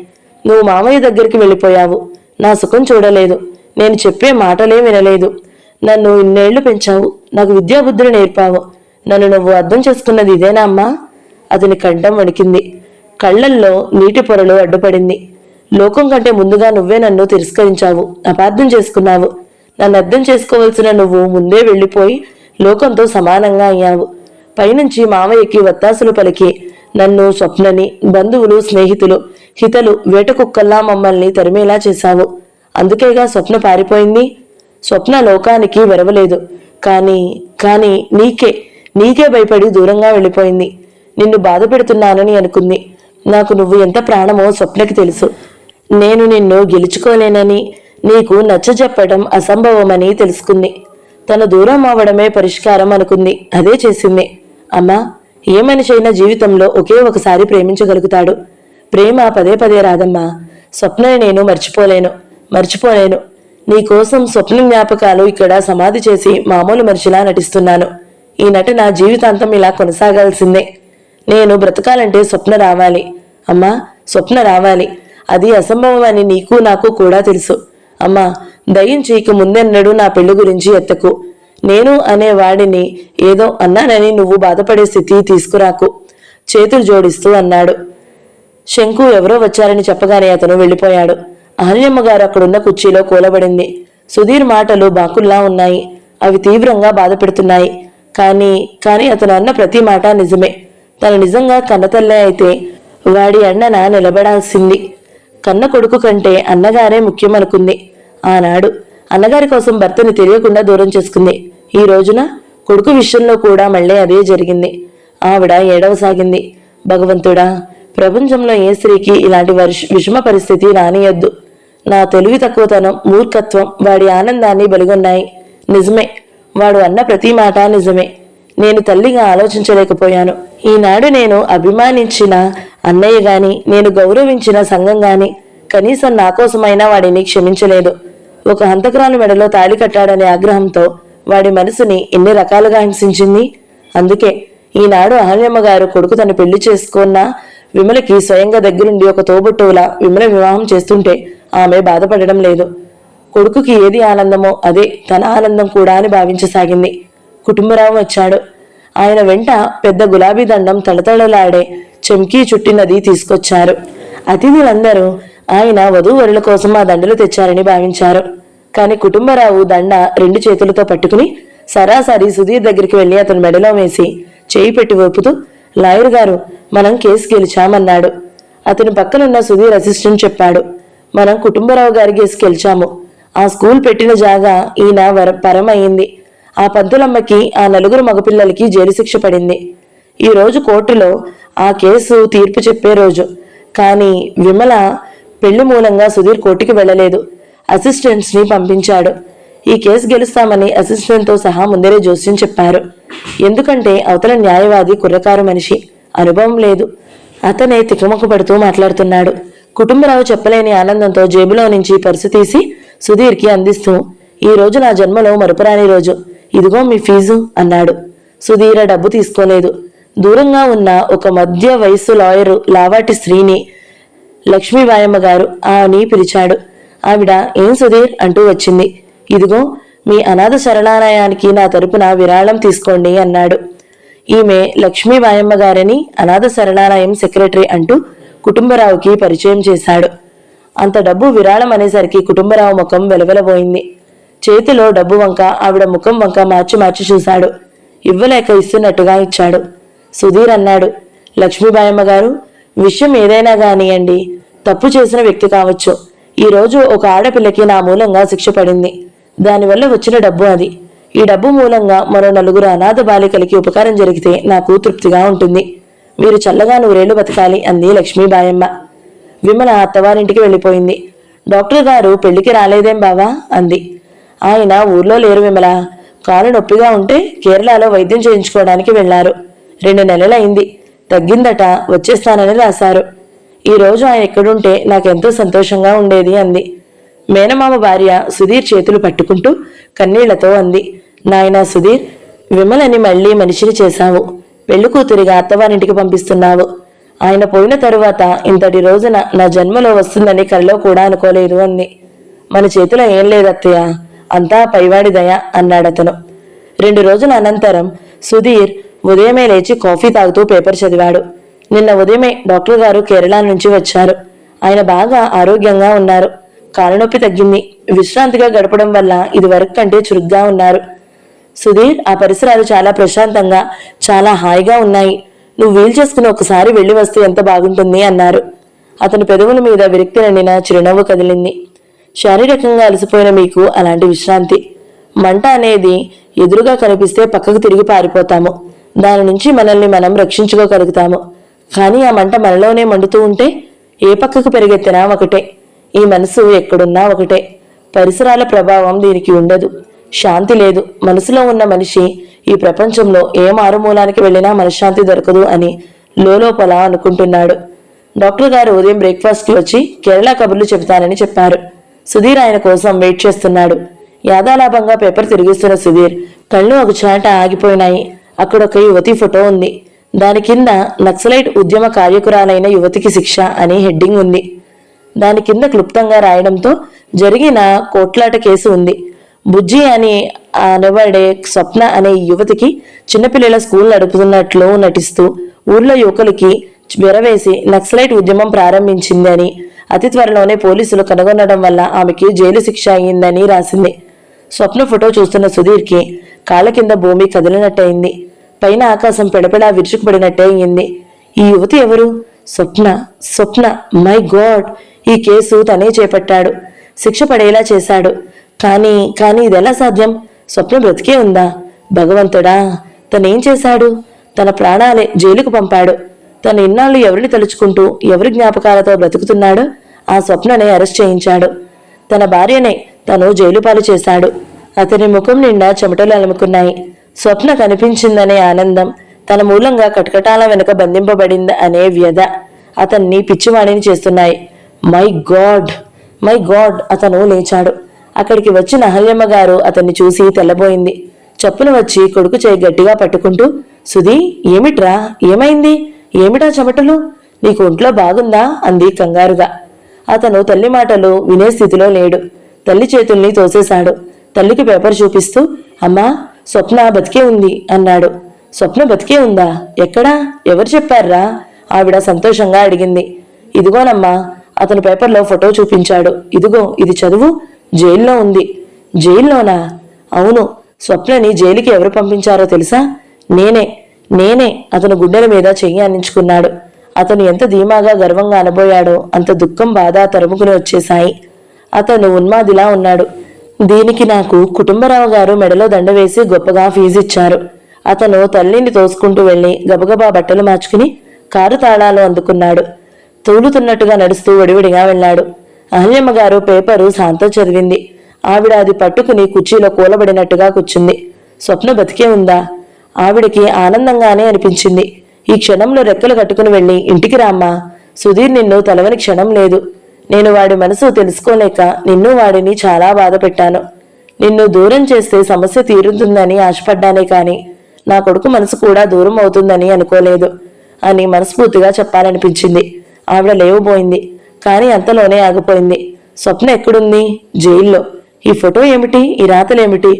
నువ్వు మామయ్య దగ్గరికి వెళ్ళిపోయావు. నా సుఖం చూడలేదు. నేను చెప్పే మాటలే వినలేదు. నన్ను ఇన్నేళ్లు పెంచావు. నాకు విద్యాబుద్ధులు నేర్పావు. నన్ను నువ్వు అర్థం చేసుకున్నది ఇదేనా అమ్మా? అతని కంఠం వణికింది. కళ్లల్లో నీటి పొరలు అడ్డుపడింది. లోకం కంటే ముందుగా నువ్వే నన్ను తిరస్కరించావు, అపార్థం చేసుకున్నావు. నన్ను అర్థం చేసుకోవలసిన నువ్వు ముందే వెళ్ళిపోయి లోకంతో సమానంగా అయ్యావు. పైనుంచి మామయ్యకి వత్తాసులు పలికి నన్ను, స్వప్నని, బంధువులు, స్నేహితులు, హితలు వేటకుక్కల్లా మమ్మల్ని తరిమేలా చేశావు. అందుకేగా స్వప్న పారిపోయింది. స్వప్న లోకానికి వెరవలేదు. కానీ నీకే భయపడి దూరంగా వెళ్ళిపోయింది. నిన్ను బాధ పెడుతున్నానని అనుకుంది. నాకు నువ్వు ఎంత ప్రాణమో స్వప్నకి తెలుసు. నేను నిన్ను గెలుచుకోలేనని, నీకు నచ్చజెప్పడం అసంభవమని తెలుసుకుంది. తన దూరం అవ్వడమే పరిష్కారం అనుకుంది. అదే చేసింది. అమ్మా, ఏ మనిషి అయినా జీవితంలో ఒకే ఒకసారి ప్రేమించగలుగుతాడు. ప్రేమ పదే పదే రాదమ్మా. స్వప్నని నేను మర్చిపోలేను. నీకోసం స్వప్న జ్ఞాపకాలు ఇక్కడ సమాధి చేసి మామూలు మనిషిలా నటిస్తున్నాను. ఈ నటన జీవితాంతం ఇలా కొనసాగాల్సిందే. నేను బ్రతకాలంటే స్వప్న రావాలి. అమ్మా, స్వప్న రావాలి. అది అసంభవం అని నీకు నాకు కూడా తెలుసు. అమ్మా, దయించి ఇక ముందెన్నడూ నా పెళ్లి గురించి ఎత్తకు. నేను అనేవాడిని ఏదో అన్నానని నువ్వు బాధపడే స్థితి తీసుకురాకు, చేతులు జోడిస్తూ అన్నాడు. శంకు ఎవరో వచ్చారని చెప్పగానే అతను వెళ్ళిపోయాడు. అహల్యమ్మ గారు అక్కడున్న కుర్చీలో కూలబడింది. సుధీర్ మాటలు బాకుల్లా ఉన్నాయి. అవి తీవ్రంగా బాధ పెడుతున్నాయి. కానీ అతను అన్న ప్రతి మాట నిజమే. తను నిజంగా కన్నతల్లే అయితే వాడి అన్నన నిలబడాల్సింది. కన్న కొడుకు కంటే అన్నగారే ముఖ్యమనుకుంది. ఆనాడు అన్నగారి కోసం భర్తని తెలియకుండా దూరం చేసుకుంది. ఈ రోజున కొడుకు విషయంలో కూడా మళ్ళీ అదే జరిగింది. ఆవిడ ఏడవసాగింది. భగవంతుడా, ప్రపంచంలో ఏ స్త్రీకి ఇలాంటి విషమ పరిస్థితి రానియద్దు. నా తెలివి తక్కువతనం, మూర్ఖత్వం వాడి ఆనందాన్ని బలిగొన్నాయి. నిజమే, వాడు అన్న ప్రతి మాట నిజమే. నేను తల్లిగా ఆలోచించలేకపోయాను. ఈనాడు నేను అభిమానించిన అన్నయ్య గాని, నేను గౌరవించిన సంఘం గాని కనీసం నా కోసమైనా వాడిని క్షమించలేదు. ఒక హంతకురాలు మెడలో తాళి కట్టాడనే ఆగ్రహంతో వాడి మనసుని ఎన్ని రకాలుగా హింసించింది. అందుకే ఈనాడు అహల్యమ్మ గారు కొడుకు తను పెళ్లి చేసుకున్న విమలకి స్వయంగా దగ్గరుండి ఒక తోబుట్టువులా విమల వివాహం చేస్తుంటే ఆమె బాధపడడం లేదు. కొడుకుకి ఏది ఆనందమో అదే తన ఆనందం కూడా అని భావించసాగింది. కుటుంబరావు వచ్చాడు. ఆయన వెంట పెద్ద గులాబీ దండం తళతళలాడే చెంకీ చుట్టినది తీసుకొచ్చారు. అతిథులందరూ ఆయన వధూవరుల కోసం ఆ దండలు తెచ్చారని భావించారు. కాని కుటుంబరావు దండ 2 చేతులతో పట్టుకుని సరాసరి సుధీర్ దగ్గరికి వెళ్లి అతని మెడలో వేసి చేయి పెట్టి ఊపుతూ, లాయర్ గారు, మనం కేసు గెలిచామన్నాడు. అతని పక్కనున్న సుధీర్ అసిస్టెంట్ చెప్పాడు, మనం కుటుంబరావు గారి కేసు గెలిచాము. ఆ స్కూల్ పెట్టిన జాగా ఈయన పరమయ్యింది. ఆ పంతులమ్మకి, ఆ 4 మగపిల్లలకి జైలు శిక్ష పడింది. ఈ రోజు కోర్టులో ఆ కేసు తీర్పు చెప్పే రోజు. కానీ విమల పెళ్లి మూలంగా సుధీర్ కోర్టుకి వెళ్లలేదు. అసిస్టెంట్స్ ని పంపించాడు. ఈ కేసు గెలుస్తామని అసిస్టెంట్తో సహా ముందరే జోస్యం చెప్పారు. ఎందుకంటే అవతల న్యాయవాది కుర్రకారు మనిషి, అనుభవం లేదు. అతనే తికమక పడుతూ మాట్లాడుతున్నాడు. కుటుంబరావు చెప్పలేని ఆనందంతో జేబులో నుంచి పర్సు తీసి సుధీర్కి అందిస్తూ, ఈ రోజు నా జన్మలో మరుపురాని రోజు, ఇదిగో మీ ఫీజు అన్నాడు. సుధీర్ డబ్బు తీసుకోలేదు. దూరంగా ఉన్న ఒక మధ్య వయస్సు లాయరు లావాటి స్త్రీని లక్ష్మీబాయమ్మ గారు అని పిలిచాడు. ఆవిడ, ఏం సుధీర్ అంటూ వచ్చింది. ఇదిగో మీ అనాథ శరణాలయానికి నా తరపున విరాళం తీసుకోండి అన్నాడు. ఈమె లక్ష్మీబాయమ్మ గారని అనాథ శరణాలయం సెక్రటరీ అంటూ కుటుంబరావుకి పరిచయం చేశాడు. అంత డబ్బు విరాళం అనేసరికి కుటుంబరావు ముఖం వెలవెలబోయింది. చేతిలో డబ్బు వంక ఆవిడ ముఖం వంక మార్చి చూశాడు. ఇవ్వలేక ఇస్తున్నట్టుగా ఇచ్చాడు. సుధీర్ అన్నాడు, లక్ష్మీబాయమ్మ గారు, విషయం ఏదైనా కానియండి, తప్పు చేసిన వ్యక్తి కావచ్చు. ఈ రోజు ఒక ఆడపిల్లకి నా మూలంగా శిక్ష పడింది. దానివల్ల వచ్చిన డబ్బు అది. ఈ డబ్బు మూలంగా మరో 4 అనాథ బాలికలకి ఉపకారం జరిగితే నాకు తృప్తిగా ఉంటుంది. మీరు చల్లగా 100 ఏళ్లు బతకాలి అంది లక్ష్మీబాయమ్మ. విమల అత్తవారింటికి వెళ్ళిపోయింది. డాక్టర్ గారు పెళ్లికి రాలేదేం బావా అంది. ఆయన ఊర్లో లేరు విమల. కాలు నొప్పిగా ఉంటే కేరళలో వైద్యం చేయించుకోవడానికి వెళ్లారు. 2 నెలలైంది. తగ్గిందట, వచ్చేస్తానని రాశారు. ఈ రోజు ఆయన ఎక్కడుంటే నాకెంతో సంతోషంగా ఉండేది అంది. మేనమామ భార్య సుధీర్ చేతులు పట్టుకుంటూ కన్నీళ్లతో అంది, నాయనా సుధీర్, విమలని మళ్లీ మనిషిని చేశావు. పెళ్లి కూతురిగా అత్తవారింటికి పంపిస్తున్నావు. ఆయన పోయిన తరువాత ఇంతటి రోజున నా జన్మలో వస్తుందని కలలో కూడా అనుకోలేదు అంది. మన చేతిలో ఏం లేదత్తయ్య, అంతా పైవాడి దయ అన్నాడతను. 2 రోజుల అనంతరం సుధీర్ ఉదయమే లేచి కాఫీ తాగుతూ పేపర్ చదివాడు. నిన్న ఉదయమే డాక్టర్ గారు కేరళ నుంచి వచ్చారు. ఆయన బాగా ఆరోగ్యంగా ఉన్నారు. కాలునొప్పి తగ్గింది. విశ్రాంతిగా గడపడం వల్ల ఇది వరకు కంటే చురుగ్గా ఉన్నారు. సుధీర్, ఆ పరిసరాలు చాలా ప్రశాంతంగా, చాలా హాయిగా ఉన్నాయి. నువ్వు వీలు చేసుకుని ఒకసారి వెళ్లి వస్తే ఎంత బాగుంటుంది అన్నారు. అతని పెదవుల మీద విరక్తి నిండిన చిరునవ్వు కదిలింది. శారీరకంగా అలసిపోయిన మీకు అలాంటి విశ్రాంతి. మంట అనేది ఎదురుగా కనిపిస్తే పక్కకు తిరిగి పారిపోతాము. దాని నుంచి మనల్ని మనం రక్షించుకోగలుగుతాము. కానీ ఆ మంట మనలోనే మండుతూ ఉంటే ఏ పక్కకు పెరిగెత్తినా ఒకటే. ఈ మనసు ఎక్కడున్నా ఒకటే. పరిసరాల ప్రభావం దీనికి ఉండదు. శాంతి లేదు. మనసులో ఉన్న మనిషి ఈ ప్రపంచంలో ఏ మారుమూలానికి వెళ్ళినా మనశ్శాంతి దొరకదు అని లోలోపల అనుకుంటున్నాడు. డాక్టర్ గారు ఉదయం బ్రేక్ఫాస్ట్కి వచ్చి కేరళ కబుర్లు చెబుతానని చెప్పారు. సుధీర్ ఆయన కోసం వెయిట్ చేస్తున్నాడు. యాదాలాభంగా పేపర్ తిరిగిస్తున్న సుధీర్ కళ్ళు ఒక చాట ఆగిపోయినాయి. అక్కడొక యువతి ఫోటో ఉంది. దాని కింద నక్సలైట్ ఉద్యమ కార్యకురాలైన యువతికి శిక్ష అని హెడ్డింగ్ ఉంది. దాని కింద క్లుప్తంగా రాయడంతో జరిగిన కోట్లాట కేసు ఉంది. బుజ్జి అని అనబడే స్వప్న అనే యువతికి చిన్నపిల్లల స్కూల్ నడుపుతున్నట్లు నటిస్తూ ఊర్లో యువకులకి వెరవేసి నక్సలైట్ ఉద్యమం ప్రారంభించింది అని, అతి త్వరలోనే పోలీసులు కనుగొనడం వల్ల ఆమెకి జైలు శిక్ష అయ్యిందని రాసింది. స్వప్న ఫోటో చూస్తున్న సుధీర్కి కాళ్ళ కింద భూమి కదిలినట్టయింది. పైన ఆకాశం పెడపెడా విరుచుకుపడినట్టే అయింది. ఈ యువతి ఎవరు? స్వప్న. స్వప్న! My God! ఈ కేసు తనే చేపట్టాడు, శిక్ష పడేలా చేశాడు. కానీ ఇదెలా సాధ్యం? స్వప్న బ్రతికే ఉందా? భగవంతుడా, తనేం చేశాడు? తన ప్రాణాలే జైలుకు పంపాడు. తను ఇన్నాళ్ళు ఎవరిని తలుచుకుంటూ ఎవరి జ్ఞాపకాలతో బ్రతుకుతున్నాడో ఆ స్వప్ననే అరెస్ట్ చేయించాడు. తన భార్యనే తను జైలు పాలు చేశాడు. అతని ముఖం నిండా చెమటలు అలుముకున్నాయి. స్వప్న కనిపించిందనే ఆనందం, తన మూలంగా కటకటాల వెనుక బంధింపబడింది అనే వ్యధ అతన్ని పిచ్చివాణిని చేస్తున్నాయి. My God! My God! అతను లేచాడు. అక్కడికి వచ్చిన అహల్యమ్మ గారు అతన్ని చూసి తెల్లబోయింది. చప్పున వచ్చి కొడుకు చేయి గట్టిగా పట్టుకుంటూ, సుధీ, ఏమిట్రా? ఏమైంది? ఏమిటా చెమటలు? నీకు ఒంట్లో బాగుందా? అంది కంగారుగా. అతను తల్లి మాటలు వినే స్థితిలో లేడు. తల్లి చేతుల్ని తోసేశాడు. తల్లికి పేపర్ చూపిస్తూ, అమ్మా, స్వప్న బతికే ఉంది అన్నాడు. స్వప్న బతికే ఉందా? ఎక్కడా? ఎవరు చెప్పారా? ఆవిడ సంతోషంగా అడిగింది. ఇదిగోనమ్మా. అతను పేపర్లో ఫోటో చూపించాడు. ఇదిగో, ఇది చదువు. జైల్లో ఉంది. జైల్లోనా? అవును. స్వప్నని జైలుకి ఎవరు పంపించారో తెలుసా? నేనే. అతను గుండెల మీద చెయ్యి అందించుకున్నాడు. అతను ఎంత ధీమాగా గర్వంగా అనబోయాడో అంత దుఃఖం బాధ తరుముకుని వచ్చేశాయి. అతను ఉన్మాదిలా ఉన్నాడు. దీనికి నాకు కుటుంబరావు గారు మెడలో దండ వేసి గొప్పగా ఫీజిచ్చారు. అతను తల్లిని తోసుకుంటూ వెళ్లి గబగబా బట్టలు మార్చుకుని కారు తాళాలు అందుకున్నాడు. తూలుతున్నట్టుగా నడుస్తూ వడివిడిగా వెళ్లాడు. అహల్యమ్మ గారు పేపరు శాంతో చదివింది. ఆవిడ అది పట్టుకుని కుర్చీలో కూలబడినట్టుగా కూర్చుంది. స్వప్న బతికే ఉందా? ఆవిడికి ఆనందంగానే అనిపించింది. ఈ క్షణంలో రెక్కలు కట్టుకుని వెళ్ళి, ఇంటికి రామ్మా, సుధీర్ నిన్ను తలవని క్షణం లేదు. నేను వాడి మనసు తెలుసుకోలేక నిన్ను వాడిని చాలా బాధ పెట్టాను. నిన్ను దూరం చేస్తే సమస్య తీరుతుందని ఆశపడ్డానే కాని నా కొడుకు మనసు కూడా దూరం అవుతుందని అనుకోలేదు అని మనస్ఫూర్తిగా చెప్పాలనిపించింది. ఆవిడ లేవబోయింది. కాని అంతలోనే ఆగిపోయింది. స్వప్న ఎక్కడుంది? జైల్లో. ఈ ఫోటో ఏమిటి? ఈ రాతలేమిటి?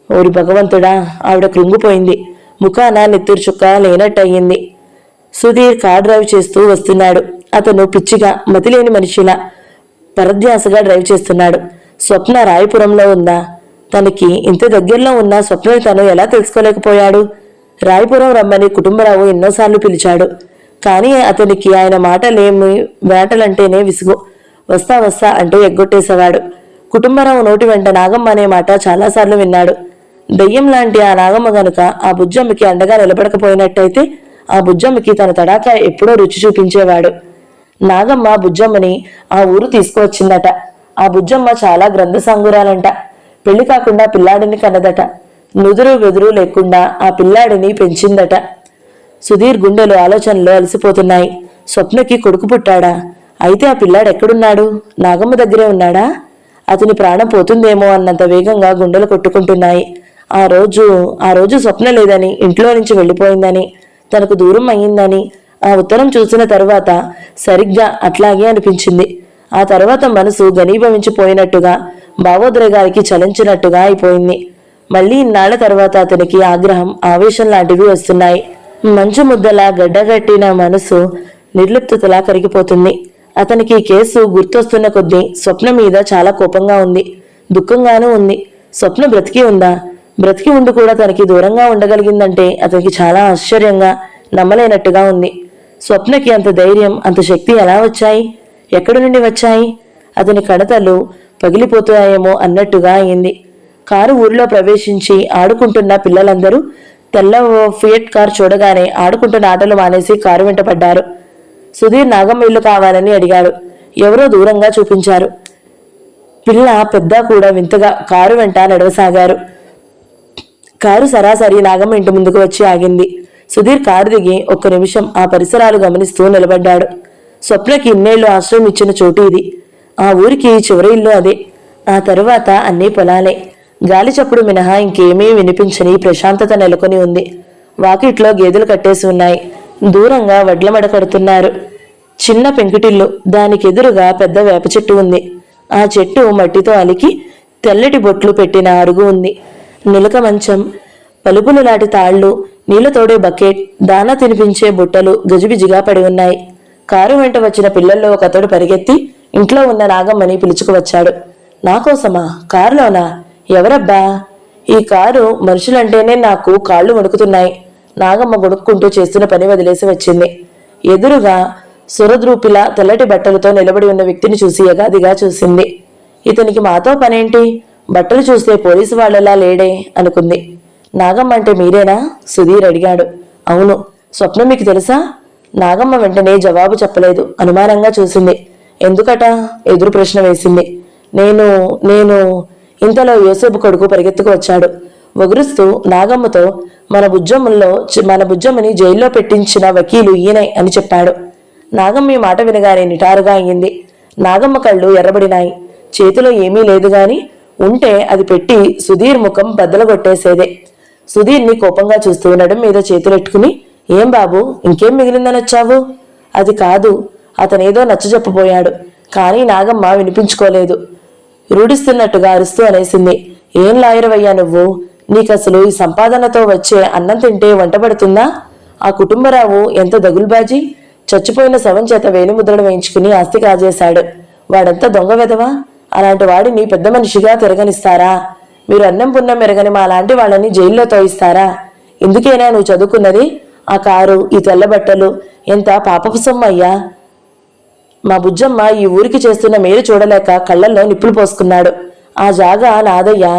ఓరి భగవంతుడా! ఆవిడ కృంగిపోయింది. ముఖాన నెత్తురు చుక్క లేనట్టయింది. సుధీర్ కార్ డ్రైవ్ చేస్తూ వస్తున్నాడు. అతను పిచ్చిగా, మతిలేని మనిషిలా పరధ్యాసగా డ్రైవ్ చేస్తున్నాడు. స్వప్న రాయపురంలో ఉందా? తనకి ఇంత దగ్గరలో ఉన్న స్వప్నని తను ఎలా తెలుసుకోలేకపోయాడు? రాయపురం రమ్మని కుటుంబరావు ఎన్నోసార్లు పిలిచాడు. కానీ అతనికి ఆయన మాటలేమి వేటలంటేనే విసుగు. వస్తా అంటూ ఎగ్గొట్టేసేవాడు. కుటుంబరావు నోటి వెంట నాగమ్మ అనే మాట చాలాసార్లు విన్నాడు. దయ్యం లాంటి ఆ నాగమ్మ గనుక ఆ బుజ్జమ్మకి అండగా నిలబడకపోయినట్టయితే ఆ బుజ్జమ్మకి తన తడాకా ఎప్పుడో రుచి చూపించేవాడు. నాగమ్మ బుజ్జమ్మని ఆ ఊరు తీసుకువచ్చిందట. ఆ బుజ్జమ్మ చాలా గ్రంథసాంగురాలంట. పెళ్లి కాకుండా పిల్లాడిని కన్నదట. నుదురు వెదురు లేకుండా ఆ పిల్లాడిని పెంచిందట. సుధీర్ గుండెలు ఆలోచనలో అలసిపోతున్నాయి. స్వప్నకి కొడుకు పుట్టాడా? అయితే ఆ పిల్లాడు ఎక్కడున్నాడు? నాగమ్మ దగ్గరే ఉన్నాడా? అతని ప్రాణం పోతుందేమో అన్నంత వేగంగా గుండెలు కొట్టుకుంటున్నాయి. ఆ రోజు స్వప్న లేదని, ఇంట్లో నుంచి వెళ్ళిపోయిందని, తనకు దూరం అయ్యిందని ఆ ఉత్తరం చూసిన తరువాత సరిగ్గా అట్లాగే అనిపించింది. ఆ తర్వాత మనసు ఘనీభవించిపోయినట్టుగా, భావోద్రేగానికి చలించినట్టుగా అయిపోయింది. మళ్లీ ఇన్నాళ్ల తర్వాత అతనికి ఆగ్రహం, ఆవేశం లాంటివి వస్తున్నాయి. మంచు ముద్దలా గడ్డగట్టిన మనసు నిర్లిప్తతలా కరిగిపోతుంది. అతనికి ఈ కేసు గుర్తొస్తున్న కొద్దీ స్వప్న మీద చాలా కోపంగా ఉంది, దుఃఖంగానూ ఉంది. స్వప్న బ్రతికి ఉందా? బ్రతికి ఉండి కూడా తనకి దూరంగా ఉండగలిగిందంటే అతనికి చాలా ఆశ్చర్యంగా, నమ్మలేనట్టుగా ఉంది. స్వప్నకి అంత ధైర్యం, అంత శక్తి ఎలా వచ్చాయి? ఎక్కడి నుండి వచ్చాయి? అతని కణతలు పగిలిపోతాయేమో అన్నట్టుగా అయింది. కారు ఊరిలో ప్రవేశించి ఆడుకుంటున్న పిల్లలందరూ తెల్ల ఫియట్ కారు చూడగానే ఆడుకుంటున్న ఆటలు మానేసి కారు వెంట పడ్డారు. సుధీర్ నాగమ్మ ఇల్లు కావాలని అడిగాడు. ఎవరో దూరంగా చూపించారు. పిల్ల పెద్ద కూడా వింతగా కారు వెంట నడవసాగారు. కారు సరాసరి నాగమ్మ ఇంటి ముందుకు వచ్చి ఆగింది. సుధీర్ కారు దిగి ఒక్క నిమిషం ఆ పరిసరాలు గమనిస్తూ నిలబడ్డాడు. స్వప్నకి ఇన్నేళ్లు ఆశ్రయం ఇచ్చిన చోటు ఇది. ఆ ఊరికి చివరి ఇల్లు అదే. ఆ తరువాత అన్నీ పొలాలే. గాలి చప్పుడు మినహా ఇంకేమీ వినిపించని ప్రశాంతత నెలకొని ఉంది. వాకిట్లో గేదెలు కట్టేసి ఉన్నాయి. దూరంగా వడ్ల మడ కడుతున్నారు. చిన్న పెంకుటిల్లు, దానికెదురుగా పెద్ద వేప చెట్టు ఉంది. ఆ చెట్టు మట్టితో అలికి తెల్లటి బొట్లు పెట్టిన అరుగు ఉంది. నిలక మంచం, పలుపులు లాంటి తాళ్లు, నీళ్ల తోడే బకెట్, దానా తినిపించే బుట్టలు గజిబిజిగా పడి ఉన్నాయి. కారు వెంట వచ్చిన పిల్లల్లో ఒకతడు పరిగెత్తి ఇంట్లో ఉన్న నాగమ్మని పిలుచుకువచ్చాడు. నా కోసమా? కారులోనా? ఎవరబ్బా? ఈ కారు మనుషులంటేనే నాకు కాళ్ళు వణుకుతున్నాయి. నాగమ్మ గొడుక్కుంటూ చేస్తున్న పని వదిలేసి వచ్చింది. ఎదురుగా సురద్రూపిలా తెల్లటి బట్టలతో నిలబడి ఉన్న వ్యక్తిని చూసి యగాదిగా చూసింది. ఇతనికి మాతో పనేంటి? బట్టలు చూస్తే పోలీసు వాళ్ళలా లేడే అనుకుంది. నాగమ్మ అంటే మీరేనా? సుధీర్ అడిగాడు. అవును. స్వప్నం మీకు తెలుసా? నాగమ్మ వెంటనే జవాబు చెప్పలేదు. అనుమానంగా చూసింది. ఎందుకట? ఎదురు ప్రశ్న వేసింది. నేను నేను ఇంతలో యోసేపు కొడుకు పరిగెత్తుకు వచ్చాడు. వగురుస్తూ నాగమ్మతో మన బుజ్జమ్మని జైల్లో పెట్టించిన వకీలు ఈయనే అని చెప్పాడు. నాగమ్మ ఈ మాట వినగానే నిటారుగా అయ్యింది. నాగమ్మ కళ్ళు ఎర్రబడినాయి. చేతిలో ఏమీ లేదు గాని ఉంటే అది పెట్టి సుధీర్ ముఖం బద్దలగొట్టేసేదే. సుధీర్ని కోపంగా చూస్తూ నడుం మీద చేతులెట్టుకుని, ఏం బాబు, ఇంకేం మిగిలిందని వచ్చావు? అది కాదు. అతనేదో నచ్చజెప్పబోయాడు. కానీ నాగమ్మ వినిపించుకోలేదు. రూఢిస్తున్నట్టుగా అరుస్తూ అనేసింది. ఏం లాయరవయ్యా నువ్వు? నీకసలు ఈ సంపాదనతో వచ్చే అన్నం తింటే వంట పడుతుందా? ఆ కుటుంబరావు ఎంత దగులుబాజీ! చచ్చిపోయిన శవం చేత వేలిముద్రలు వేయించుకుని ఆస్తి కాజేశాడు. వాడంతా దొంగ వెధవా? అలాంటి వాడిని పెద్ద మనిషిగా తిరగనిస్తారా? మీరు అన్నం పున్నం మెరగని మా లాంటి వాళ్ళని జైల్లో తోయిస్తారా? ఎందుకైనా నువ్వు చదువుకున్నది? ఆ కారు, ఈ తెల్లబట్టలు ఎంత పాపపు సొమ్మయ్యా! మా బుజ్జమ్మ ఈ ఊరికి చేస్తున్న మేలు చూడలేక కళ్ళల్లో నిప్పులు పోసుకున్నాడు. ఆ జాగా నాదయ్యా.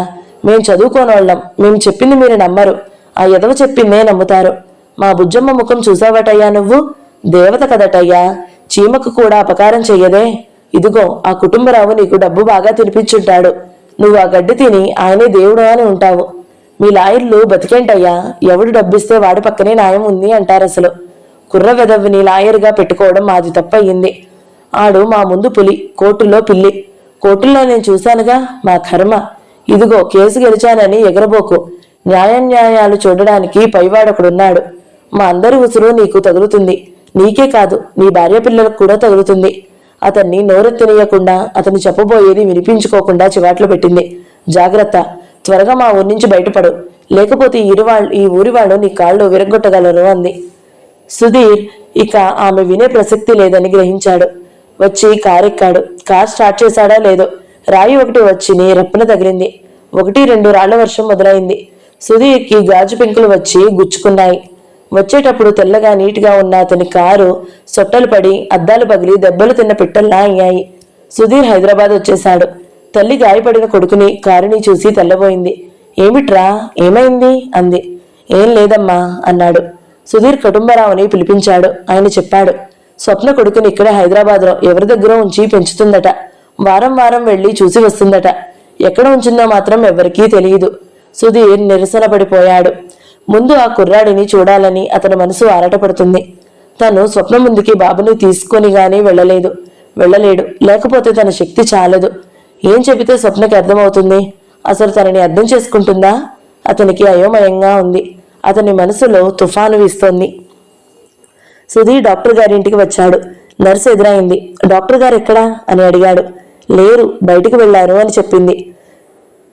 మేం చదువుకోనోళ్ళం. మేము చెప్పింది మీరు నమ్మరు. ఆ ఎదవ చెప్పిందే నమ్ముతారు. మా బుజ్జమ్మ ముఖం చూసావటయ్యా నువ్వు? దేవత కదటయ్యా. చీమకు కూడా అపకారం చెయ్యదే. ఇదిగో ఆ కుటుంబరావు నీకు డబ్బు బాగా తినిపించుంటాడు. నువ్వు ఆ గడ్డి తిని ఆయనే దేవుడు అని ఉంటావు. మీ లాయర్లు బతికేంటయ్యా? ఎవడు డబ్బిస్తే వాడి పక్కనే న్యాయం ఉంది అంటారసలు. కుర్ర వెదవ్ని లాయర్గా పెట్టుకోవడం మాది తప్పయింది. ఆడు మా ముందు పులి, కోర్టులో పిల్లి. కోర్టుల్లో నేను చూశానుగా, మా కర్మ. ఇదిగో కేసు గెలిచానని ఎగరబోకు. న్యాయాలు చూడడానికి పైవాడొకడున్నాడు. మా అందరి ఉసురు నీకు తగులుతుంది. నీకే కాదు, నీ భార్య పిల్లలకు కూడా తగులుతుంది. అతన్ని నోరెత్తనీయకుండా, అతను చెప్పబోయేది వినిపించుకోకుండా చివాట్లు పెట్టింది. జాగ్రత్త, త్వరగా మా ఊరి నుంచి బయటపడు, లేకపోతే ఈ ఊరివాళ్ళు నీ కాళ్ళు విరగొట్టగలరు అంది. సుధీర్ ఇక ఆమె వినే ప్రసక్తి లేదని గ్రహించాడు. వచ్చి కారెక్కాడు. కార్ స్టార్ట్ చేశాడా లేదో రాయి ఒకటి వచ్చి రప్పున తగిలింది. 1-2 రాళ్ల వర్షం మొదలైంది. సుధీర్కి గాజు పెంకులు వచ్చి గుచ్చుకున్నాయి. వచ్చేటప్పుడు తెల్లగా నీట్గా ఉన్న అతని కారు సొట్టలు పడి అద్దాలు పగిలి దెబ్బలు తిన్న పిట్టల్లా అయ్యాయి. సుధీర్ హైదరాబాద్ వచ్చేశాడు. తల్లి గాయపడిన కొడుకుని కారుని చూసి తెల్లబోయింది. ఏమిట్రా, ఏమైంది అంది. ఏం లేదమ్మా అన్నాడు. సుధీర్ కుటుంబరావుని పిలిపించాడు. ఆయన చెప్పాడు. స్వప్న కొడుకుని ఇక్కడే హైదరాబాద్లో ఎవరి దగ్గర ఉంచి పెంచుతుందట. వారం వారం వెళ్లి చూసి వస్తుందట. ఎక్కడ ఉంచిందో మాత్రం ఎవరికీ తెలియదు. సుధీర్ నిరసన పడిపోయాడు. ముందు ఆ కుర్రాడిని చూడాలని అతని మనసు ఆరాటపడుతుంది. తను స్వప్న ముందుకి బాబుని తీసుకొని గానీ వెళ్ళలేడు. లేకపోతే తన శక్తి చాలదు. ఏం చెబితే స్వప్నకి అర్థమవుతుంది? అసలు తనని అర్థం చేసుకుంటుందా? అతనికి అయోమయంగా ఉంది. అతని మనసులో తుఫాను వీస్తోంది. సుధీర్ డాక్టర్ గారింటికి వచ్చాడు. నర్సు ఎదురైంది. డాక్టర్ గారు ఎక్కడా అని అడిగాడు. లేరు, బయటికి వెళ్లారు అని చెప్పింది.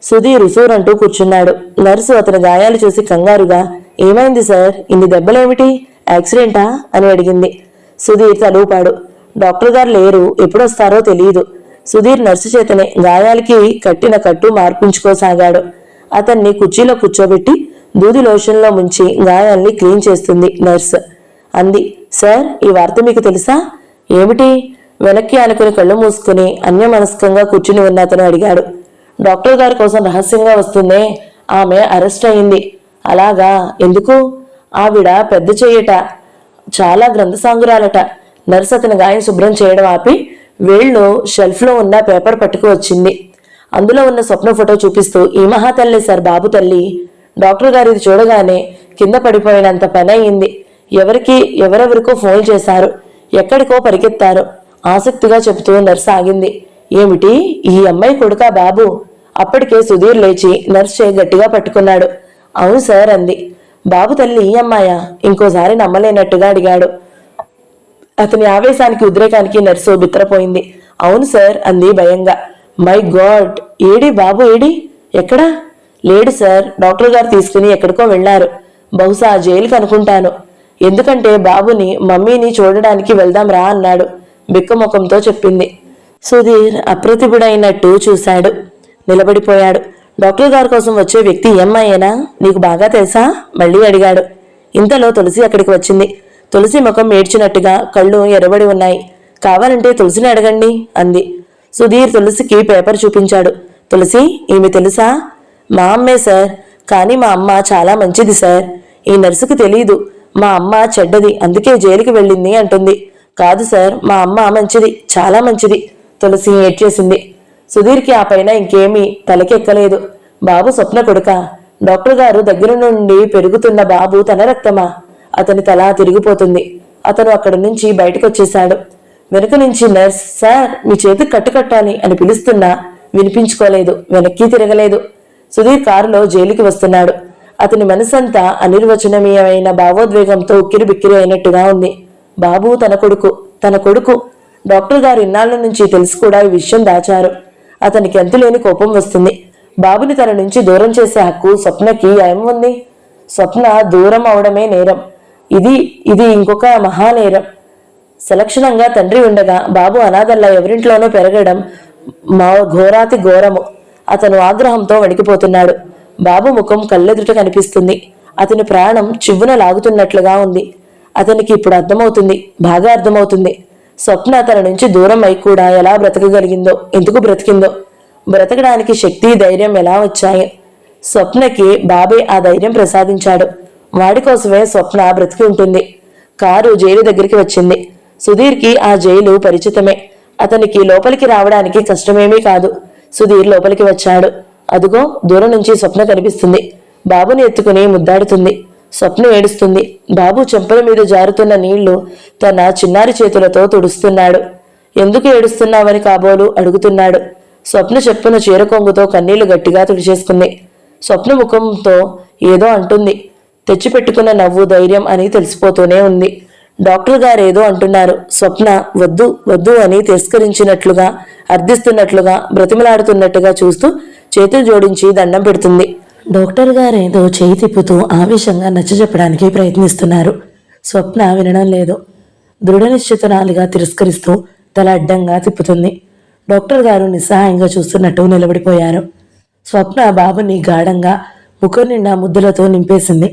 సుధీర్ రుసూరంటూ కూర్చున్నాడు. నర్సు అతని గాయాలు చూసి కంగారుగా, ఏమైంది సార్, ఇన్ని దెబ్బలేమిటి, యాక్సిడెంటా అని అడిగింది. సుధీర్ తలూపాడు. డాక్టర్ గారు లేరు, ఎప్పుడొస్తారో తెలియదు. సుధీర్ నర్సు చేతనే గాయాలకి కట్టిన కట్టు మార్పించుకోసాగాడు. అతన్ని కుర్చీలో కూర్చోబెట్టి దూది లోషన్లో ముంచి గాయాల్ని క్లీన్ చేస్తుంది నర్సు. అంది. సార్, ఈ వార్త మీకు తెలుసా? ఏమిటి? వెనక్కి ఆనుకుని కళ్ళు మూసుకుని అన్యమనస్కంగా కూర్చుని ఉన్న అతను అడిగాడు. డాక్టర్ గారి కోసం రహస్యంగా వస్తుందే, ఆమె అరెస్ట్ అయింది. అలాగా? ఎందుకు? ఆవిడ పెద్ద చెయ్యట, చాలా గ్రంథసాంగురాలట. నర్సు అతని గాయం శుభ్రం చేయడం ఆపి వేళ్ళు షెల్ఫ్లో ఉన్న పేపర్ పట్టుకు వచ్చింది. అందులో ఉన్న స్వప్న ఫోటో చూపిస్తూ, ఈ మహాతల్లి సార్, బాబు తల్లి. డాక్టర్ గారు ఇది చూడగానే కింద పడిపోయినంత పని అయింది. ఎవరెవరికో ఫోన్ చేశారు, ఎక్కడికో పరిగెత్తారు. ఆసక్తిగా చెబుతూ నర్స్ ఆగింది. ఏమిటి, ఈ అమ్మాయి కొడుకా బాబు? అప్పటికే సుధీర్ లేచి నర్స్ చేయి గట్టిగా పట్టుకున్నాడు. అవును సార్ అంది. బాబు తల్లి ఈ అమ్మాయా? ఇంకోసారి నమ్మలేనట్టుగా అడిగాడు. అతని ఆవేశానికి ఉద్రేకానికి నర్సు బిత్తరపోయింది. అవును సార్ అంది భయంగా. My God, AD Babu AD? ఎక్కడా? లేడు సార్, డాక్టర్ గారు తీసుకుని ఎక్కడికో వెళ్లారు. బహుశా జైలుకి అనుకుంటాను. ఎందుకంటే బాబుని మమ్మీని చూడడానికి వెళ్దాం రా అన్నాడు బిక్కముఖంతో చెప్పింది. సుధీర్ అప్రతిభుడైనట్టు చూశాడు. నిలబడిపోయాడు. డాక్టర్ గారి కోసం వచ్చే వ్యక్తి అమ్మాయేనా? నీకు బాగా తెలుసా? మళ్ళీ అడిగాడు. ఇంతలో తులసి అక్కడికి వచ్చింది. తులసి ముఖం ఏడ్చినట్టుగా, కళ్ళు ఎర్రబడి ఉన్నాయి. కావాలంటే తులసిని అడగండి అంది. సుధీర్ తులసికి పేపర్ చూపించాడు. తులసి, ఈమె తెలుసా? మా అమ్మే సార్, కానీ మా అమ్మ చాలా మంచిది సార్. ఈ నర్సుకు తెలీదు, మా అమ్మ చెడ్డది, అందుకే జైలుకి వెళ్ళింది అంటుంది. కాదు సార్, మా అమ్మ మంచిది, చాలా మంచిది. తులసి ఏడ్చేసింది. సుధీర్కి ఆ పైన ఇంకేమీ తలకెక్కలేదు. బాబు స్వప్న కొడుక? డాక్టర్ గారు దగ్గర నుండి పెరుగుతున్న బాబు తన రక్తమా? అతని తల తిరిగిపోతుంది. అతను అక్కడి నుంచి బయటకొచ్చేశాడు. వెనుక నుంచి నర్స్, సార్ మీ చేతికి కట్టుకట్టాలి అని పిలుస్తున్నా వినిపించుకోలేదు, వెనక్కి తిరగలేదు. సుధీర్ కారులో జైలుకి వస్తున్నాడు. అతని మనసంతా అనిర్వచనీయమైన భావోద్వేగంతో ఉక్కిరి బిక్కిరి అయినట్టుగా ఉంది. బాబు తన కొడుకు. డాక్టర్ గారు ఇన్నాళ్ల నుంచి తెలిసి కూడా ఈ విషయం దాచారు. అతనికి ఎంతులేని కోపం వస్తుంది. బాబుని తన నుంచి దూరం చేసే హక్కు స్వప్నకి ఏముంది? స్వప్న దూరం అవడమే నేరం. ఇది ఇంకొక మహానేరం. సలక్షణంగా తండ్రి ఉండగా బాబు అనాథల్లా ఎవరింట్లోనో పెరగడం ఘోరాతి ఘోరము. అతను ఆగ్రహంతో వణికిపోతున్నాడు. బాబు ముఖం కళ్ళెదుట కనిపిస్తుంది. అతని ప్రాణం చివ్వున లాగుతున్నట్లుగా ఉంది. అతనికి ఇప్పుడు అర్థమవుతుంది, బాగా అర్థమవుతుంది. స్వప్న తన నుంచి దూరం అయి కూడా ఎలా బ్రతకగలిగిందో, ఎందుకు బ్రతికిందో, బ్రతకడానికి శక్తి ధైర్యం ఎలా వచ్చాయి. స్వప్నకి బాబే ఆ ధైర్యం ప్రసాదించాడు. వాడి కోసమే స్వప్న బ్రతికి ఉంటుంది. కారు జైలు దగ్గరికి వచ్చింది. సుధీర్కి ఆ జైలు పరిచితమే. అతనికి లోపలికి రావడానికి కష్టమేమీ కాదు. సుధీర్ లోపలికి వచ్చాడు. అదుగో దూరం నుంచి స్వప్న కనిపిస్తుంది. బాబుని ఎత్తుకుని ముద్దాడుతుంది. స్వప్న ఏడుస్తుంది. బాబు చెంపల మీద జారుతున్న నీళ్లు తన చిన్నారి చేతులతో తుడుస్తున్నాడు. ఎందుకు ఏడుస్తున్నావని కాబోలు అడుగుతున్నాడు. స్వప్న చెప్పున చీరకొంగుతో కన్నీళ్లు గట్టిగా తుడిచేసుకుంది. స్వప్న ముఖంతో ఏదో అంటుంది. తెచ్చిపెట్టుకున్న నవ్వు ధైర్యం అని తెలిసిపోతూనే ఉంది. డాక్టర్ గారేదో అంటున్నారు. స్వప్న వద్దు వద్దు అని తిరస్కరించినట్లుగా, అర్థిస్తున్నట్లుగా, బ్రతిమలాడుతున్నట్టుగా చూస్తూ చేతులు జోడించి దండం పెడుతుంది. డాక్టర్ గారేదో చేయి తిప్పుతూ ఆవేశంగా నచ్చజెప్పడానికి ప్రయత్నిస్తున్నారు. స్వప్న వినడం లేదు. దృఢ నిశ్చితనాలుగా తిరస్కరిస్తూ తల అడ్డంగా తిప్పుతుంది. డాక్టర్ గారు నిస్సహాయంగా చూస్తున్నట్టు నిలబడిపోయారు. స్వప్న బాబుని గాఢంగా ముఖం నిండా ముద్దులతో నింపేసింది.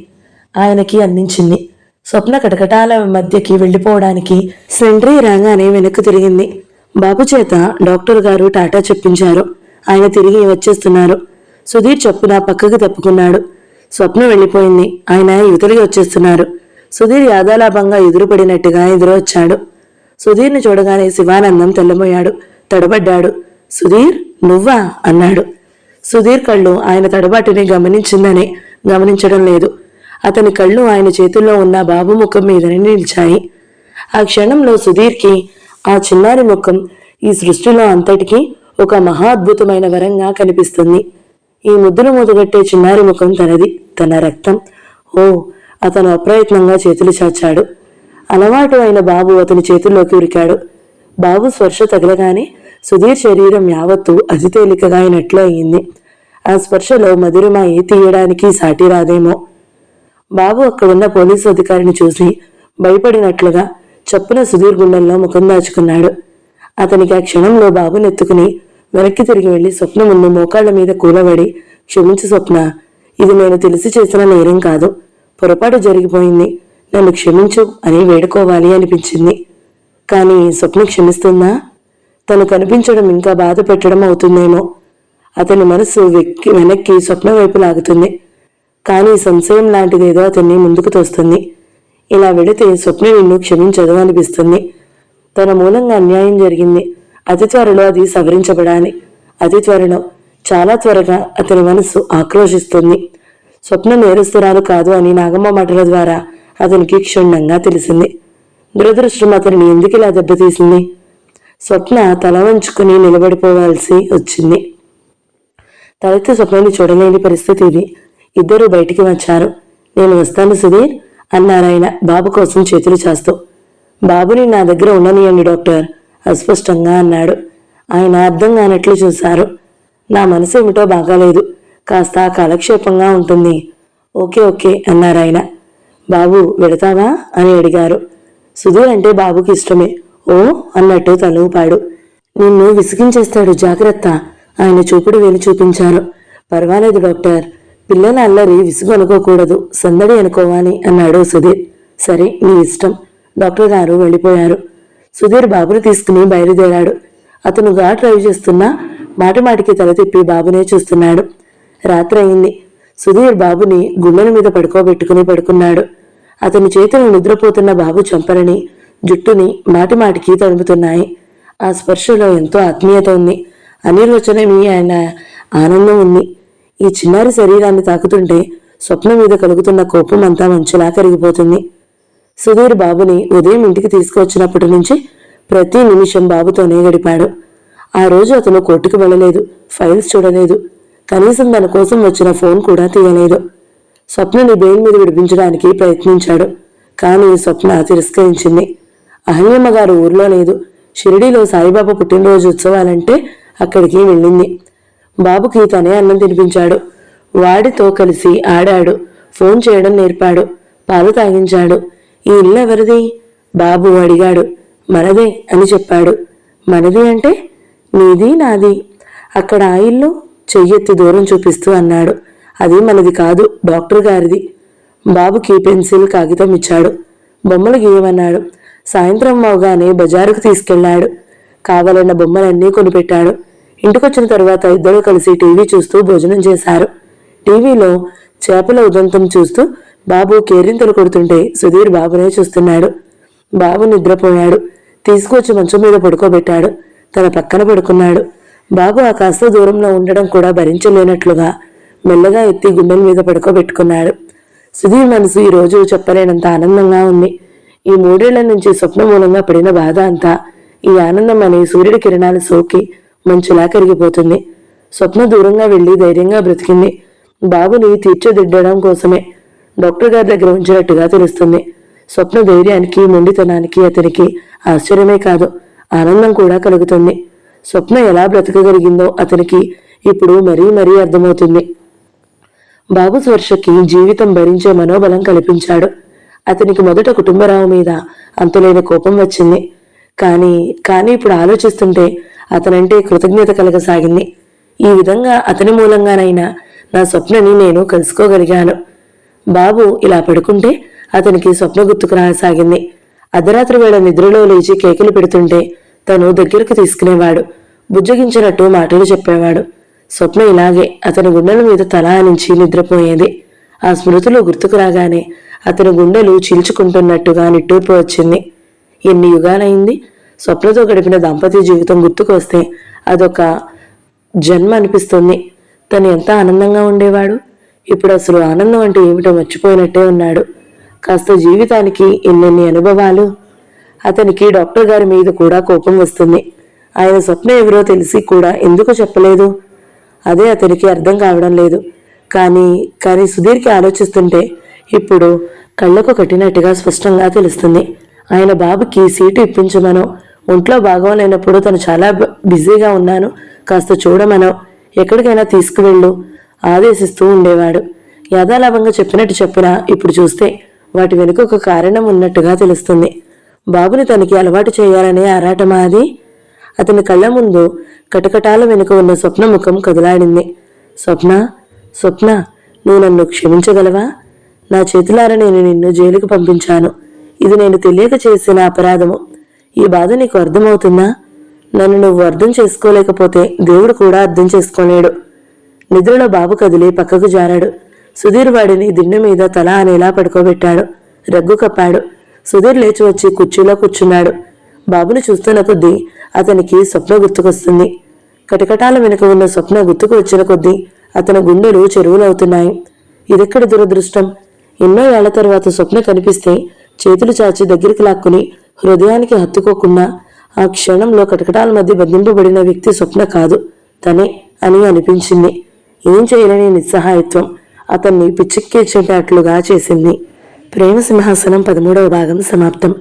ఆయనకి అందించింది. స్వప్న కటకటాల మధ్యకి వెళ్లిపోవడానికి సెంట్రీ రాగానే వెనక్కు తిరిగింది. బాబు చేత డాక్టర్ గారు టాటా చెప్పించారు. ఆయన తిరిగి వచ్చేస్తున్నారు. సుధీర్ చప్పున పక్కకు తప్పుకున్నాడు. స్వప్న వెళ్లిపోయింది. ఆయన యువతలిగి వచ్చేస్తున్నారు. సుధీర్ యాదాలాభంగా ఎదురుపడినట్టుగా ఎదురొచ్చాడు. సుధీర్ని చూడగానే శివానందం తెల్లబోయాడు, తడబడ్డాడు. సుధీర్, నువ్వా అన్నాడు. సుధీర్ కళ్ళు ఆయన తడబాటుని గమనించడం లేదు. అతని కళ్ళు ఆయన చేతుల్లో ఉన్న బాబు ముఖం మీదనే నిలిచాయి. ఆ క్షణంలో సుధీర్కి ఆ చిన్నారి ముఖం ఈ సృష్టిలో అంతటికీ ఒక మహా అద్భుతమైన వరంగా కనిపిస్తుంది. ఈ ముద్దును మూతగట్టే చిన్నారి ముఖం తనది, తన రక్తం. ఓ, అతను అప్రయత్నంగా చేతులు చాచాడు. అలవాటు అయిన బాబు అతని చేతుల్లోకి ఉరికాడు. బాబు స్పర్శ తగలగానే సుధీర్ శరీరం యావత్తు అతి తేలికగా అయినట్లు అయింది. ఆ స్పర్శలో మధురిమ ఏ తీయడానికి సాటి రాదేమో. బాబు అక్కడున్న పోలీసు అధికారిని చూసి భయపడినట్లుగా చప్పున సుధీర్ గుండెల్లో ముఖం దాచుకున్నాడు. అతనికి ఆ క్షణంలో బాబునెత్తుకుని వెనక్కి తిరిగి వెళ్లి స్వప్న ముందు మోకాళ్ల మీద కూలబడి, క్షమించు స్వప్న, ఇది నేను తెలిసి చేసిన నేరం కాదు, పొరపాటు జరిగిపోయింది, నన్ను క్షమించు అని వేడుకోవాలి అనిపించింది. కానీ స్వప్న క్షమిస్తుందా? తను కనిపించడం ఇంకా బాధ పెట్టడం అవుతుందేమో. అతని మనసు వెనక్కి స్వప్న వైపు లాగుతుంది. కానీ సంశయం లాంటిదేదో అతన్ని ముందుకు తోస్తుంది. ఇలా వెళితే స్వప్న నిన్ను క్షమించదు అనిపిస్తుంది. తన మూలంగా అన్యాయం జరిగింది. అతి త్వరలో అది సవరించబడాలి. అతి త్వరలో, చాలా త్వరగా అతని మనసు ఆక్రోశిస్తుంది. స్వప్న నేరస్తురాలు కాదు అని నాగమ్మ మాటల ద్వారా అతనికి క్షుణ్ణంగా తెలిసింది. దురదృష్టం అతనిని ఎందుకు ఇలా దెబ్బతీసింది? స్వప్న తల వంచుకుని నిలబడిపోవాల్సి వచ్చింది. తలెత్తి స్వప్నాన్ని చూడలేని పరిస్థితి ఇది. ఇద్దరూ బయటికి వచ్చారు. నేను వస్తాను సుధీర్ అన్నారాయన బాబు కోసం చేతులు చాస్తూ. బాబుని నా దగ్గర ఉండనియండి డాక్టర్ అస్పష్టంగా అన్నాడు. ఆయన అర్థం కానట్లు చూశారు. నా మనసు ఏమిటో బాగాలేదు, కాస్త కాలక్షేపంగా ఉంటుంది. ఓకే ఓకే అన్నారాయన. బాబు వెడతావా అని అడిగారు. సుధీర్ అంటే బాబుకి ఇష్టమే. ఓ అన్నట్టు తల ఊపాడు. నిన్ను విసిగించేస్తాడు, జాగ్రత్త ఆయన చూపుడు వేలు చూపించారు. పర్వాలేదు డాక్టర్, పిల్లల అల్లరి విసుగు అనుకోకూడదు, సందడి అనుకోవాలి అన్నాడు సుధీర్. సరే నీ ఇష్టం. డాక్టర్ గారు వెళ్ళిపోయారు. సుధీర్ బాబుని తీసుకుని బయలుదేరాడు. అతను డ్రైవ్ చేస్తున్నా మాటిమాటికి తల తిప్పి బాబునే చూస్తున్నాడు. రాత్రి అయింది. సుధీర్ బాబుని గుండెల మీద పడుకోబెట్టుకుని పడుకున్నాడు. అతని చేతులు నిద్రపోతున్న బాబు చంపలని జుట్టుని మాటిమాటికి తడుముతున్నాయి. ఆ స్పర్శలో ఎంతో ఆత్మీయత ఉంది, అనిర్వచనమీ ఆయన ఆనందం ఉంది. ఈ చిన్నారి శరీరాన్ని తాకుతుంటే స్వప్న మీద కలుగుతున్న కోపం అంతా మంచులా కరిగిపోతుంది. సుధీర్ బాబుని ఉదయం ఇంటికి తీసుకువచ్చినప్పటి నుంచి ప్రతి నిమిషం బాబుతోనే గడిపాడు. ఆ రోజు అతను కోర్టుకు వెళ్ళలేదు, ఫైల్స్ చూడలేదు, కనీసం తన కోసం వచ్చిన ఫోన్ కూడా తీయలేదు. స్వప్నని బెయిల్ మీద విడిపించడానికి ప్రయత్నించాడు. కానీ స్వప్న తిరస్కరించింది. అహల్యమ్మ గారు ఊర్లో లేదు. షిరిడీలో సాయిబాబా పుట్టినరోజు ఉత్సవాలంటే అక్కడికి వెళ్ళింది. బాబుకి తనే అన్నం తినిపించాడు. వాడితో కలిసి ఆడాడు, ఫోన్ చేయడం నేర్పాడు, పాలు తాగించాడు. ఈ ఇల్లు ఎవరిది? బాబు అడిగాడు. మనదే అని చెప్పాడు. మనది అంటే నీది నాది. అక్కడ ఆ ఇల్లు చెయ్యెత్తి దూరం చూపిస్తూ అన్నాడు. అది మనది కాదు, డాక్టర్ గారిది. బాబుకి పెన్సిల్ కాగితం ఇచ్చాడు. బొమ్మలు గీయమన్నాడు. సాయంత్రం అవగానే బజారుకు తీసుకెళ్లాడు. కావాలన్న బొమ్మలన్నీ కొనిపెట్టాడు. ఇంటికొచ్చిన తర్వాత ఇద్దరూ కలిసి టీవీ చూస్తూ భోజనం చేశారు. టీవీలో చేపల ఉదంతం చూస్తూ బాబు కేరింతలు కొడుతుంటే సుధీర్ బాబునే చూస్తున్నాడు. బాబు నిద్రపోయాడు. తీసుకొచ్చి మంచం మీద పడుకోబెట్టాడు. తన పక్కన పడుకున్నాడు. బాబు ఆ కాస్త దూరంలో ఉండడం కూడా భరించలేనట్లుగా మెల్లగా ఎత్తి గుండెల మీద పడుకోబెట్టుకున్నాడు. సుధీర్ మనసు ఈ రోజు చెప్పలేనంత ఆనందంగా ఉంది. ఈ 3 ఏళ్ల నుంచి స్వప్న మూలంగా పడిన బాధ అంతా ఈ ఆనందం అనే సూర్యుడి కిరణాలు సోకి మంచులా కరిగిపోతుంది. స్వప్న దూరంగా వెళ్లి ధైర్యంగా బ్రతికింది. బాబుని తీర్చిదిద్దడం కోసమే డాక్టర్ గారి దగ్గర ఉంచినట్టుగా తెలుస్తుంది. స్వప్న ధైర్యానికి మొండితనానికి అతనికి ఆశ్చర్యమే కాదు, ఆనందం కూడా కలుగుతుంది. స్వప్న ఎలా బ్రతకగలిగిందో అతనికి ఇప్పుడు మరీ మరీ అర్థమవుతుంది. బాబు స్పర్శకి జీవితం భరించే మనోబలం కల్పించాడు. అతనికి మొదట కుటుంబరావు మీద అంతులేని కోపం వచ్చింది. కానీ ఇప్పుడు ఆలోచిస్తుంటే అతనంటే కృతజ్ఞత కలగసాగింది. ఈ విధంగా అతని మూలంగానైనా నా స్వప్నని నేను కలుసుకోగలిగాను. బాబు ఇలా పడుకుంటే అతనికి స్వప్న గుర్తుకు రాసాగింది. అర్ధరాత్రి వేళ నిద్రలో లేచి కేకలు పెడుతుంటే తను దగ్గరకు తీసుకునేవాడు. బుజ్జగించినట్టు మాటలు చెప్పేవాడు. స్వప్న ఇలాగే అతని గుండెల మీద తల ఆనించి నిద్రపోయేది. ఆ స్మృతులు గుర్తుకు రాగానే అతని గుండెలు చీల్చుకుంటున్నట్టుగా నిట్టూర్పు వచ్చింది. ఎన్ని యుగాలైంది స్వప్నతో గడిపిన దాంపత్య జీవితం గుర్తుకు వస్తే అదొక జన్మ అనిపిస్తుంది. తను ఎంత ఆనందంగా ఉండేవాడు. ఇప్పుడు అసలు ఆనందం అంటే ఏమిటో మర్చిపోయినట్టే ఉన్నాడు. కాస్త జీవితానికి ఎన్నెన్ని అనుభవాలు. అతనికి డాక్టర్ గారి మీద కూడా కోపం వస్తుంది. ఆయన స్వప్న ఎవరో తెలిసి కూడా ఎందుకు చెప్పలేదు? అదే అతనికి అర్థం కావడం లేదు. కానీ సుధీర్కి ఆలోచిస్తుంటే ఇప్పుడు కళ్ళకు కట్టినట్టుగా స్పష్టంగా తెలుస్తుంది. ఆయన బాబుకి సీటు ఇప్పించమనో, ఒంట్లో బాగోలేనప్పుడు తను చాలా బిజీగా ఉన్నాను కాస్త చూడమనో, ఎక్కడికైనా తీసుకువెళ్ళు ఆదేశిస్తూ ఉండేవాడు. యాదాలాభంగా చెప్పినట్టు చెప్పినా ఇప్పుడు చూస్తే వాటి వెనుక ఒక కారణం ఉన్నట్టుగా తెలుస్తుంది. బాబుని తనకి అలవాటు చేయాలనే ఆరాటమా అది? అతని కళ్ళ ముందు కటకటాల వెనుక ఉన్న స్వప్న ముఖం కదలాడింది. స్వప్న నువ్వు నన్ను క్షమించగలవా? నా చేతులారా నేను నిన్ను జైలుకు పంపించాను. ఇది నేను తెలియక చేసిన అపరాధము. ఈ బాధ నీకు అర్థమవుతుందా? నన్ను నువ్వు అర్థం చేసుకోలేకపోతే దేవుడు కూడా అర్థం చేసుకోలేడు. నిద్రలో బాబు కదిలి పక్కకు జారాడు. సుధీర్ వాడిని దిండు మీద తల అనేలా పడుకోబెట్టాడు. రగ్గు కప్పాడు. సుధీర్ లేచి వచ్చి కుర్చీలో కూర్చున్నాడు. బాబుని చూస్తున్న కొద్దీ అతనికి స్వప్న గుర్తుకొస్తుంది. కటకటాల వెనుక ఉన్న స్వప్న గుర్తుకు వచ్చిన కొద్దీ అతని గుండెలు చెరువులవుతున్నాయి. ఇదెక్కడి దురదృష్టం. ఎన్నో ఏళ్ల తరువాత స్వప్న కనిపిస్తే చేతులు చాచి దగ్గరికి లాక్కుని హృదయానికి హత్తుకోకుండా ఆ క్షణంలో కటకటాల మధ్య బంధింపబడిన వ్యక్తి స్వప్న కాదు, తనే అని అనిపించింది. ఏం చేయలేని నిస్సహాయత్వం అతన్ని పిచ్చెక్కించేటట్లుగా చేసింది. ప్రేమ సింహాసనం 13వ భాగం సమాప్తం.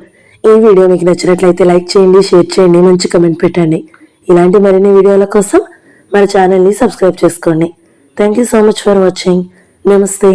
ఈ వీడియో మీకు నచ్చినట్లయితే లైక్ చేయండి, షేర్ చేయండి, మంచి కమెంట్ పెట్టండి. ఇలాంటి మరిన్ని వీడియోల కోసం మన ఛానల్ని సబ్స్క్రైబ్ చేసుకోండి. Thank you so much for watching. నమస్తే.